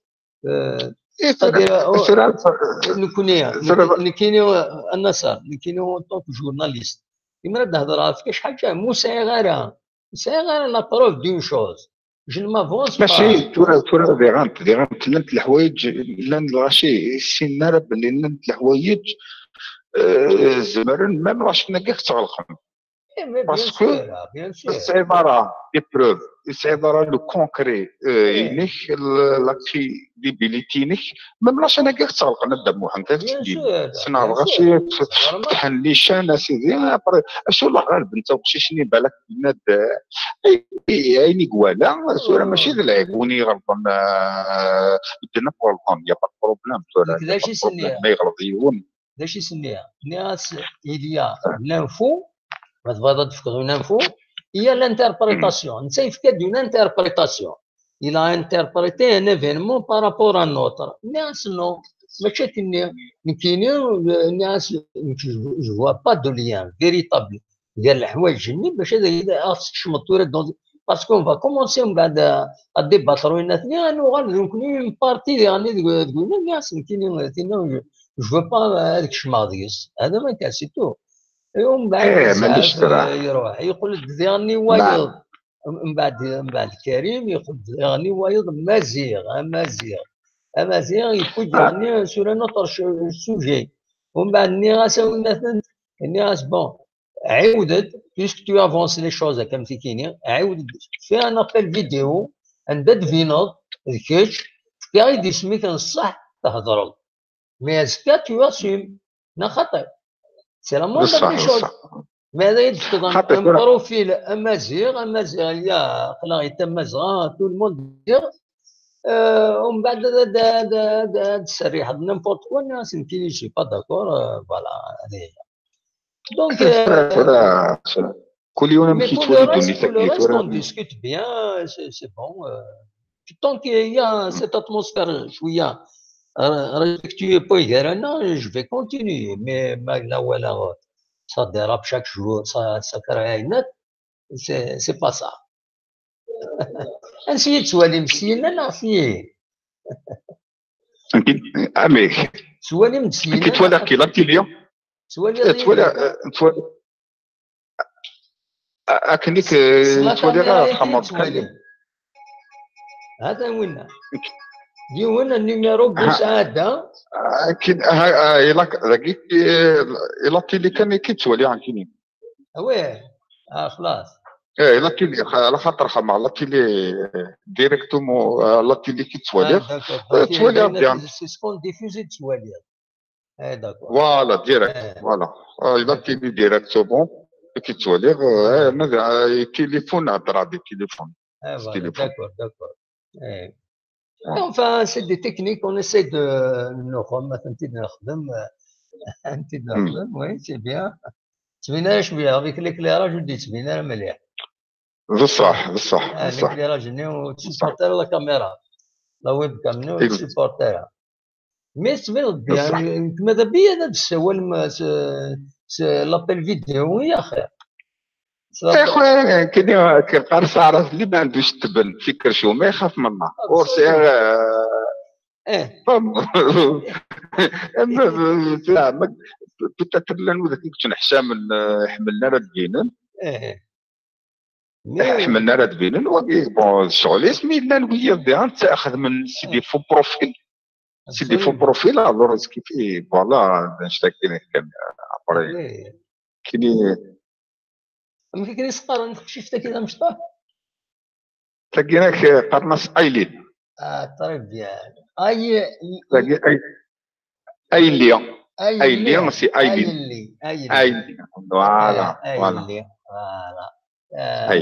نكوني النصر نكوني طونك جورناليست كيما نهضر في كاش حاجه مو صغيره لا بروف دون شوز je ne m'avance ماشي pas. تورا ديغانت لنت الحوايج لان الغاشي سينا باللي لنت الحوايج زمرن ميم راشنا كاع تغلقهم Mais bien باسكو sûr, bien sûr. c'est عباره دي بروف c'est عباره لو كونكري ينيك لا كريديبيليتي نيك ميم راشنا كاع تغلق نبدا موحد Bien تسديد sûr, سنا bien غاشي sûr. C'est normal. فتح لي شان سيدي اشو الله غالب انت وكشيشني بالك بناد عيني قوالا سورة ماشي ذا العيبوني غلطان بدنا غلطان يا با بروبليم سورة Donc, là, je sais pas. ما يغلط يون Là, je sais pas. Il y a l'info, une info, il y a l'interprétation. C'est une interprétation. Il a interprété un événement par rapport à un autre. Non, je ne vois pas de lien véritable. Parce qu'on va commencer à débattre une partie je veux pas هذاك الشماضيس هذا ما كان سي تو ومن بعد مانيش بزاف ترى يروح يقول لك ديالني وايض من بعد كريم يقول ديالني وايض امازيغ يكون يعني sur un autre sujet ومن بعد ني غاساوي مثلا ني غاس بون عاودت بيسك تو افونسي لي شوز كما كاينين عاودت في ان ابل فيديو عند دفينوض ذكيتش كاع يدي سميك نصح تهضروا Mais est-ce que tu assumes c'est la moindre des choses. Mais tu donnes un profil amazigh, il y a tout le monde dire on va de n'importe quoi, je ne suis pas d'accord, voilà. Donc, mais pour le reste, on discute bien, c'est bon. Tant qu'il y a cette atmosphère, respectueux je vais continuer mais ça dérape chaque jour ça crée net c'est pas ça نسيت سوالي مسينا نعرفيه اميك سوالي مسينا كي تولى كي لا تيليو تولى اكنيك تولى غير خمر هذا وين ديون النيميرو بمساعدة كي إلا تيلي كان كيتولي عن كيني ويه خلاص إلا تيلي على خاطر خمع لا تيلي ديريكتومون لا تيلي كيتولي تولي بيان سي سكون ديفوزي تولي داكور فوالا ديريكت فوالا إلا تيلي ديريكتومون كيتولي تليفون هضر هادي تليفون داكور Enfin, c'est des techniques, on essaie de nous remettre un petit oui, c'est bien. Avec l'éclairage, je dis, c'est مليح. بصح l'éclairage, tu supportes la caméra, la webcam, tu supportes. Mais c'est bien, ماذا بيا هذا السوال l'appel vidéo يا أخي. يا خويا كاين كنقرص عرف اللي ما عندوش تبن فكر شو ما يخاف منها ورسير اما بتاتر لان ذاك كنت نحشام حملنا راه دبينن حملنا راه دبينن بون الشغل اسمي لا الويا ديال تاخذ من سيدي فو بروفيل الوغ كيف فوالا نشتكي كان عبري كاين ما كاين يسقر شفتك كذا مشطح تلاقيناك قرناص ايلين طريف ديال ايلين سي ايلين فوالا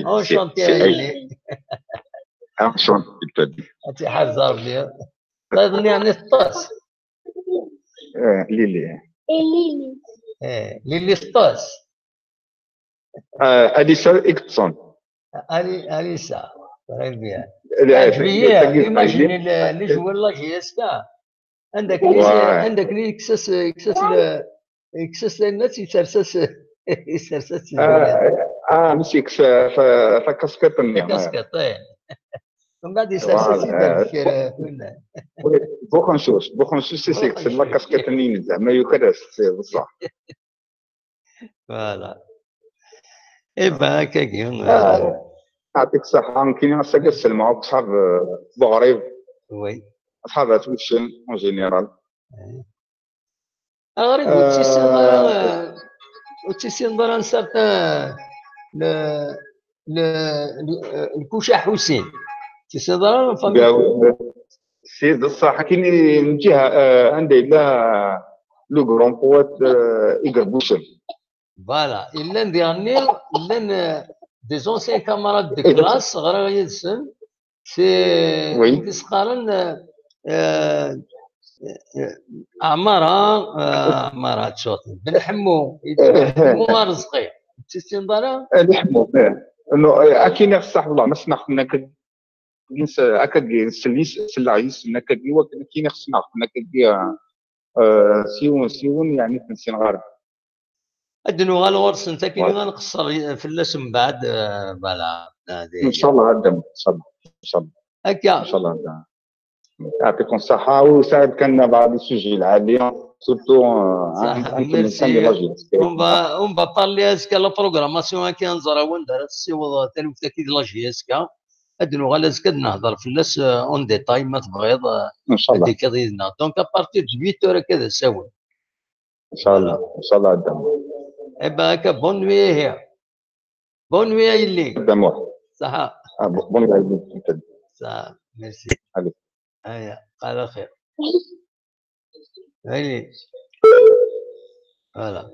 اونشونتي ايلين اونشونتي انت حافظه بلي تظني يعني الطاس ليلي الطاس أليسا إكتسون أليسا طريف ديال ايماجيني اللي جوا لا جي اس كا عندك اللي يكسس الناس يسرسس ماشي فكاسكيطني كاسكيطين من بعد يسرسس يدير بوخنسوس سيكس لا كاسكيطني زعما يكرس بصح فوالا اي با هكاك يعطيك الصحة. كاينين الساكا السلمى أصحاب بوغريب وي أصحاب توشن أون جينيرال. غريب وتسي نظرا سارتان الكوشة حسين تسي نظرا سيد الصح كاين من جهة عندي لا لو كرون بوات إيكربوشن فوالا إلا نديرني إلا دي زونسيان كاماراد دو كلاس غير يدسن سي تسقارن عمارها تشوط بن حمو ما رزقي تسي نظرا الحمو انه كاين الصح والله ما سمح لنا أكاد سلاعيس إنك ديوا كاين خصنا إنك سيون يعني تنسين غارب أدنو غالورس أنت كي غنقصر في اللسم بعد فوالا إن شاء الله غدا إن شاء الله إن شاء الله هكا إن شاء الله غدا يعطيكم الصحة وسعد كان بعض السجل العالية سورتو on va parler اسكا لا بروغراماسيون كي نزرا وين دارت السيوض تاني تاكيد لاجي اسكا ادنو غالا اسكا نهضر في الناس اون ديتاي ما تبغيض ان شاء الله هذيك غيدنا دونك ابارتير دو 8 كذا ساون ان شاء الله ان شاء الله قدام ايبا هكا بون نوي هي بون نوي اللي قدام صح بون نوي صح ميرسي هيا على خير هاي فوالا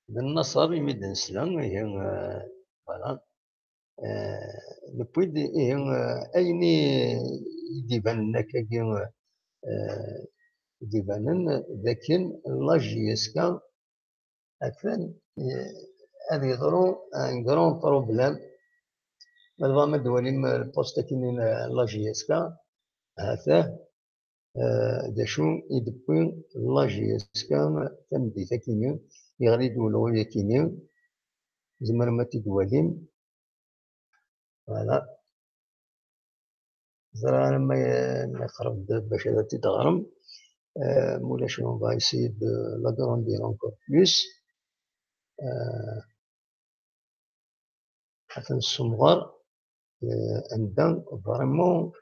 بالنصر يمد نسلم هي فوالا لو بويد هي ايني يديبان لك يديبان لكن لاجي اسكا اكثر هذه يضرو ان كرون بروبليم مالفا ما دولي البوست كاين لاجي اسكا هذا داشو يدبي لاجي اسكا تمدي تاكينيو يغري دولو ياكينيو زمر ما تدواليم فوالا زرا ما يخرب باش هذا تتغرم مولاش اون فا ايسي دو لاغروندير اونكور بلوس حتى الصمغر عندنا فريمون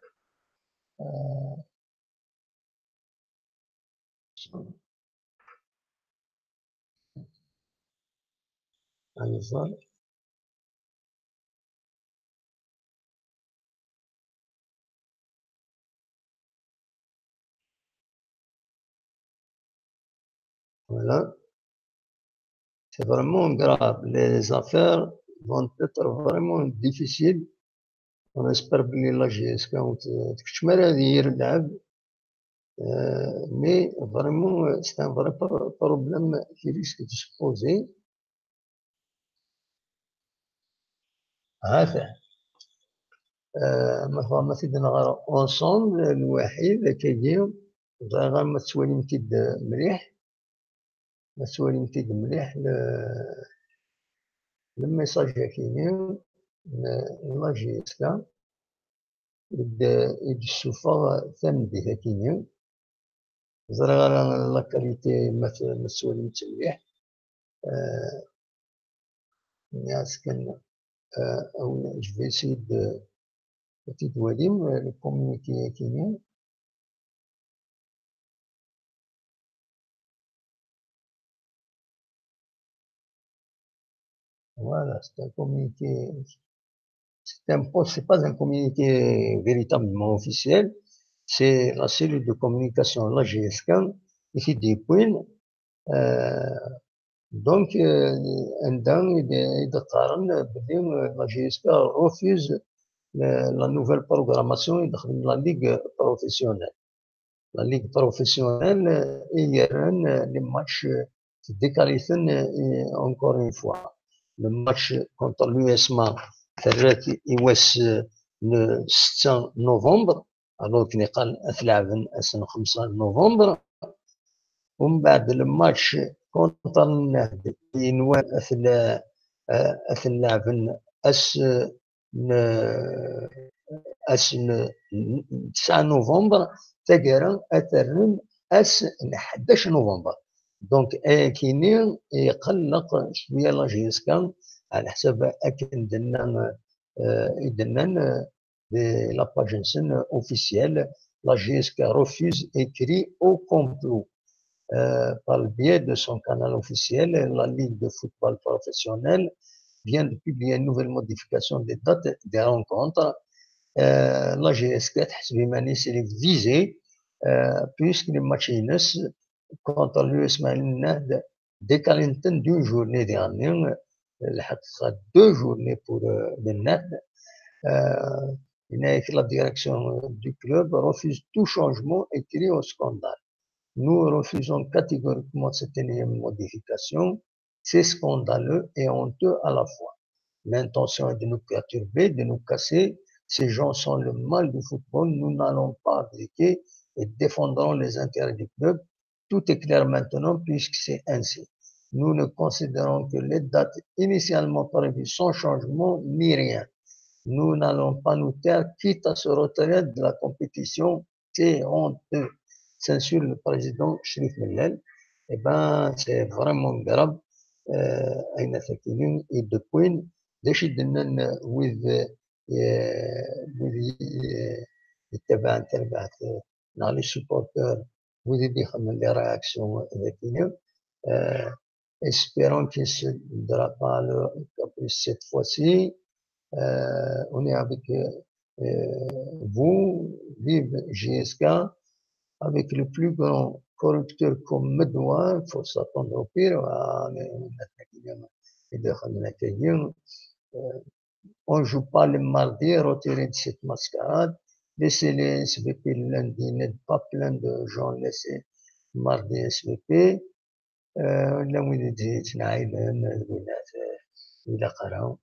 النظام voilà c'est vraiment grave les affaires vont être vraiment difficiles on espère بلي لا جي اس كا تكتشمر هذه يلعب mais vraiment c'est un vrai problème qui risque de se poser هذا ما تيدنا غير اونسومبل الوحيد كيجي غير ما تسوالي متيد مليح ما تسوالي متيد مليح الميساج كاينين لا جي اس كا يد السوفا ثمدي كاينين زرا غير لا كاليتي ما تسوالي مليح الناس كان او جو في سي دو تدواليم لو كومونيكي كاينين voilà c'est un communiqué c'est pas un communiqué véritablement officiel c'est la cellule de communication la GSK qui dépouille donc عندهم يتقارن بلي la GSK refuse la nouvelle programmation يدخل la ligue professionnelle la ligue professionnelle يرن les matchs décalissent encore une fois le match contre l'USMA ثرات يواس le 6 نوفمبر alors كي قال تلعبن أسن 5 نوفمبر ومن بعد الماتش كونتر النهد ينوان أثن لعبن أس 9 نوفمبر تقرا أثرن أس 11 نوفمبر دونك كاينين يقلق شويه لا جيسكا على حساب اكن درنا la page officielle, la GSK refuse et crie au complot. Par le biais de son canal officiel, la Ligue de football professionnel vient de publier une nouvelle modification des dates des rencontres. La GSK est visée puisque les matchs contre l'US Malines décalent d'une journée dernière, 2 journées pour le NAD. La direction du club refuse tout changement et crie au scandale. Nous refusons catégoriquement cette énième modification. C'est scandaleux et honteux à la fois. L'intention est de nous perturber, de nous casser. Ces gens sont le mal du football. Nous n'allons pas abdiquer et défendrons les intérêts du club. Tout est clair maintenant puisque c'est ainsi. Nous ne considérons que les dates initialement prévues sans changement ni rien. Nous n'allons pas nous taire, quitte à se retirer de la compétition. C'est honteux. Censure le président Cherif Mellel. Eh ben, c'est vraiment grave. أين ثكلين يدكوين داش يدنا with يتبع تبعت نالي سبورتر with دي خمن لي réaction ذاكينيا espérons qu'il se dira pas le caprice cette fois-ci. On est avec vous, vive GSK, avec le plus grand corrupteur comme Medouin, il faut s'attendre au pire. On ne joue pas le mardi, retirez de cette mascarade. Laissez les SVP le lundi, n'êtes pas plein de gens, laissez mardi SVP. لا وين جيت نعايلهم الولاد إلا قراو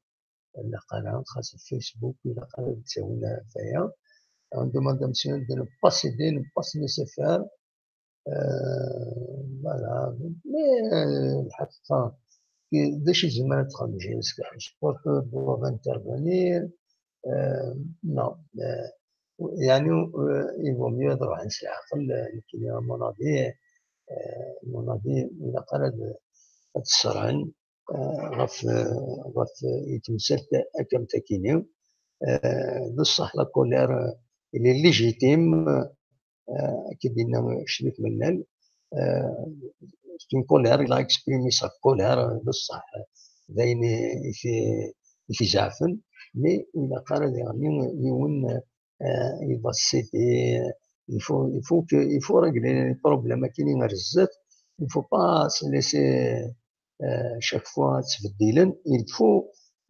خاص الفيسبوك إلا قراو تساوينا فيا. On demande à monsieur de ne pas céder, ne pas se laisser faire. Voilà. Mais الحقيقة داش زمان تخرج السبورتور doivent intervenir. Non. يعني il vaut mieux تروح عند العقل الكلمة مناضي إلا قرد السرعن غف يتمسك أكم تكينيو بصح لا كولير اللي ليجيتيم كيدينا شريك منال c'est une colère, il a exprimé sa colère بصح داين في زعفن mais il a قرد يعني يون il va céder. Il faut régler les problèmes qui sont résolus. Il ne faut pas se laisser chaque fois se faire. Il faut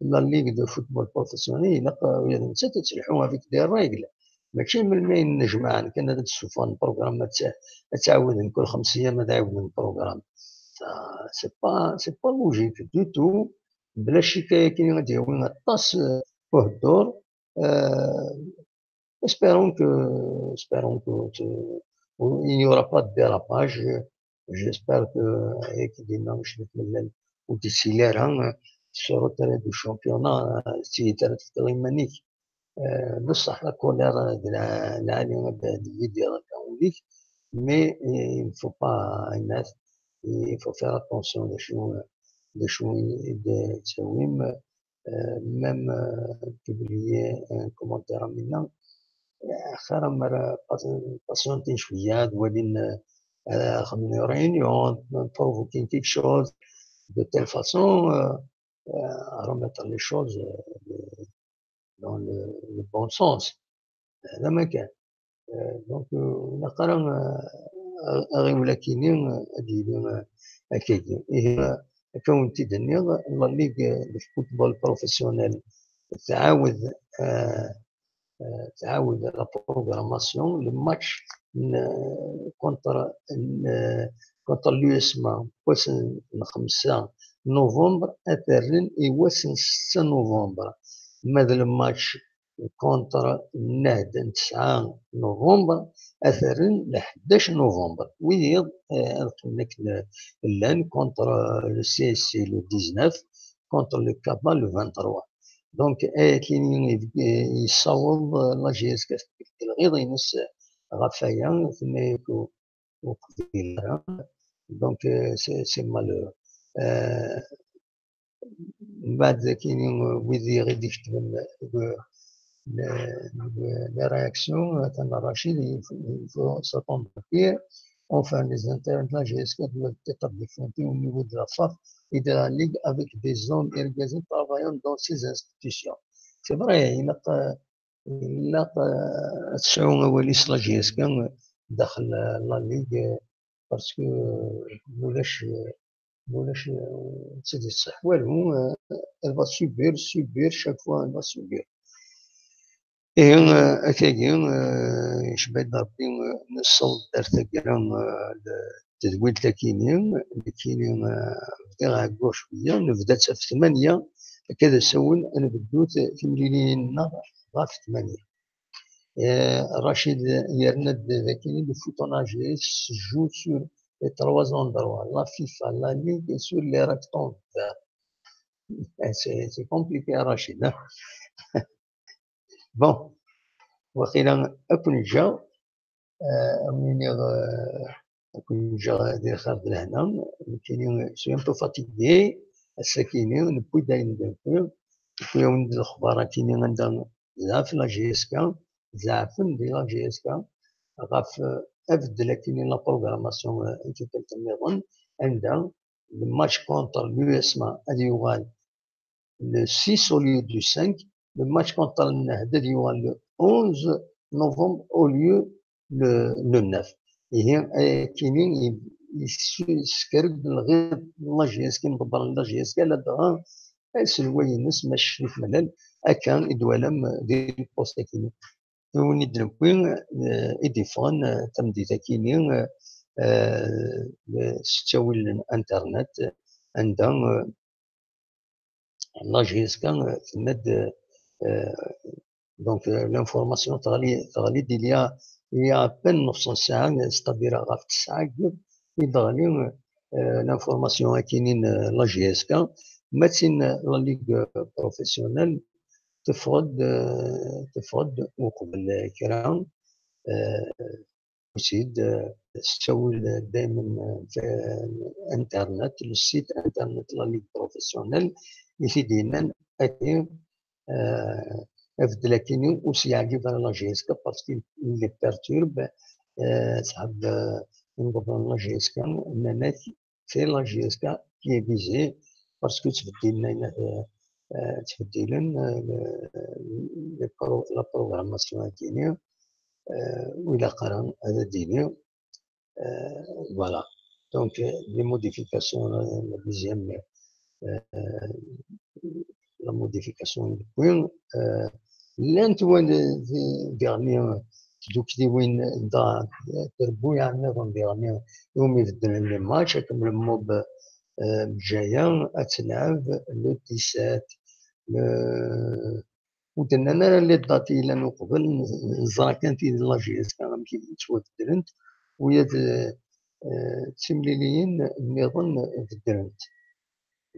la ligue de football professionnel. Il faut avec des règles. ماشي من المين نجمع كنا نتشوفوا البروغرام تعاود كل 5 ايام تعاود البروغرام سي با لوجيك دو تو بلا شكايه كاين غادي يوين الطاس فوق الدور. Espérons que il n'y aura pas de dérapage. J'espère que se retirer du championnat si بصح لا كولير العالية ديال mais il ne faut pas الناس il faut faire attention لشنو يتساويم même publier un commentaire منا خير مرة باسيونتي شوية دوالين خمني réunion provoquer quelque chose de telle façon remettre les choses dans le bon sens. هذا ما كان دونك نقرا غير ولكن أدير أكيد هي كونتي دنيا لا ليغ دو فوتبول بروفيسيونيل تعاود لا بروغراماسيون لو ماتش كونتر اليو اس ما وسن 5 نوفمبر اثرن يوسن 6 نوفمبر ماذا الماتش كونتر النهد 9 نوفمبر اثرن ل 11 نوفمبر ويض لك اللان كونتر لو سي اس سي لو 19 كونتر لو كابا لو 23 دونك كاين يصاوب لا جي اس كاس غير ينس غفايا ثم وقبيله دونك سي مالو من بعد كاينين ويدي غادي يكتب les réactions تاع رشيد il faut s'attendre pire. Enfin, les internes de la GSK doivent être défendus au niveau de la FAF et de la Ligue avec des hommes engagés travaillant dans ces institutions. C'est vrai, il a تشاو وليس لا جي اس كان داخل لا ليغ باسكو مولاش تسد الصح والو elle va subir chaque fois elle va subir. Et أكاكي يشبه ربي نصوت دارت التدويل تاع كينين بدينا عقو شوية نبدا في 8 كذا سول أنا بدوت في مليلين غا في 8. Rachid Yerned Vekini, le foot en AG joue sur les 3 endroits, la FIFA, la Ligue et sur les rectangles. C'est compliqué, Rachid. Hein? Bon, وقيلا أكون جا منير أكون جا ديال خارج لهنا كاينين شوية بو فاتيغي الساكنين نبوي دايرين دابا نبوي ولد الأخبار كاينين عندنا زعف لا جي اس كا زعفن ديال لا جي اس كا غاف أبدل كاينين لا بروغراماسيون كيف النظام عندها الماتش كونتر اليو اس ما غادي يوغال le 6 au lieu du 5. Le match contre le Nahda le 11 novembre au lieu le 9. Et كاينين يسكرد الغير لا جي اس كي مضبر لا جي اس كي لا دغا السلوينس ماشي في ملل اكان يدوالم ديال البوست كاينين وني دروين ايديفون تمديتا كاينين ستاول الانترنت عندها لا جي اس كان في المد دونك لانفورماسيون تغلي ديال يا بن نص ساعه ستادير غاف 9 يدغلي لانفورماسيون كاينين لا جي اس كان ماتين لا ليغ بروفيسيونيل تفرض وقبل كرام وسيد تسول دائما في الانترنت السيت انترنت لا ليغ بروفيسيونيل يفيدينا اتي افد لكن وسي يعجب لا جي اس كا باسكو لي بيرتورب صاحب نقول لا جي اس كا اننا في لا جي اس كا كي فيزي باسكو تبديلن لا بروغراماسيون كاينه ولا قران هذا ديني فوالا دونك لي موديفيكاسيون لا ديزيام la modification du point l'antoine dernier donc des win dans terbo يعني نظام dernier يوم يبدل لي ماتش كم الموب جايان اتلعب لو 17 ودنا اللي داتي لانه قبل الزرا كانت لا جي اس كان كيف تبدلت ويا تسمليين النظام بدلت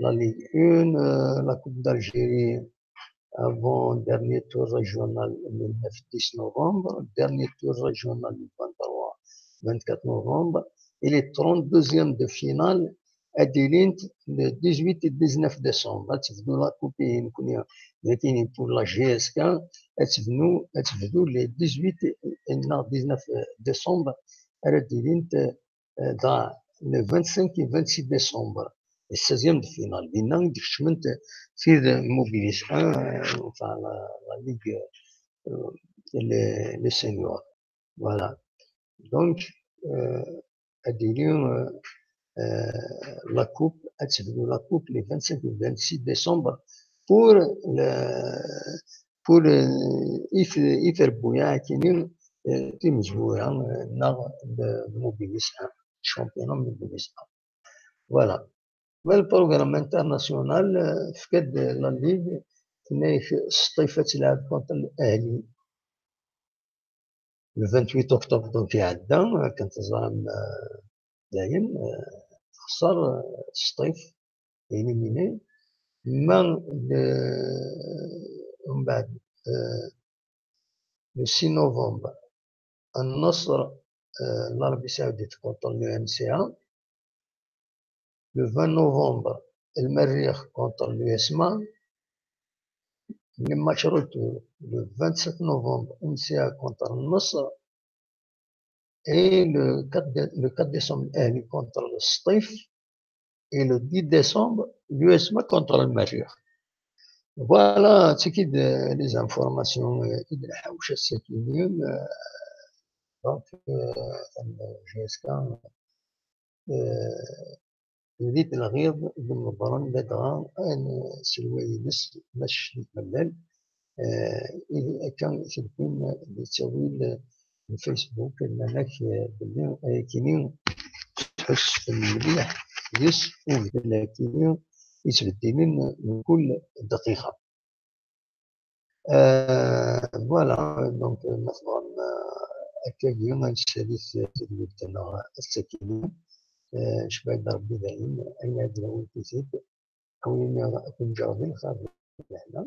La Ligue 1, la Coupe d'Algérie avant dernier tour régional le 9-10 novembre, dernier tour régional le 23-24 novembre et les 32e de finale à Dilint le 18 et 19 décembre. تبدو la coupe يمكن لكن pour la GSK تبدو les 18 et 19 décembre à Dilint dans le 25 et 26 décembre. Le 16e de finale. Maintenant, c'est Mobilis 1, enfin la Ligue, les seniors. Voilà. Donc, la coupe les 25 et 26 décembre pour Iferbouya qui est مجبورة Mobilis 1, championnat Mobilis 1. Voilà. والبروغرام انترناسيونال فكاد لا ليغ تنايف الصيفة تلعب كونتر الأهلي لو 28 أكتوبر دونك يعدى كانت الظلام دايم خسر الصيف إليميني من بعد لو 6 نوفمبر النصر العربي السعودي كونتر اليو ام سي A. Le 20 novembre, المريخ كونتر اليوسما اللي مشروط le 27 novembre NCA contre النصر et le 4 décembre الأهلي contre السطيف et le 10 décembre l'USMA contre المريخ. Voilà, c'est qui les informations إذا حوشة السكينين donc GSK وليد الغيض بالمبرن بدغا سلوي نس مش ملل إذا كان يكون يسوي الفيسبوك الملك باللي كينين تحس المليح يس ولكن يتبدلين من كل دقيقة. فوالا دونك مثلا اليوم الثالث تدوير تاع السكينة شباب ربي دايم أين هاد الوقت أو أكون جاوبين خارج هنا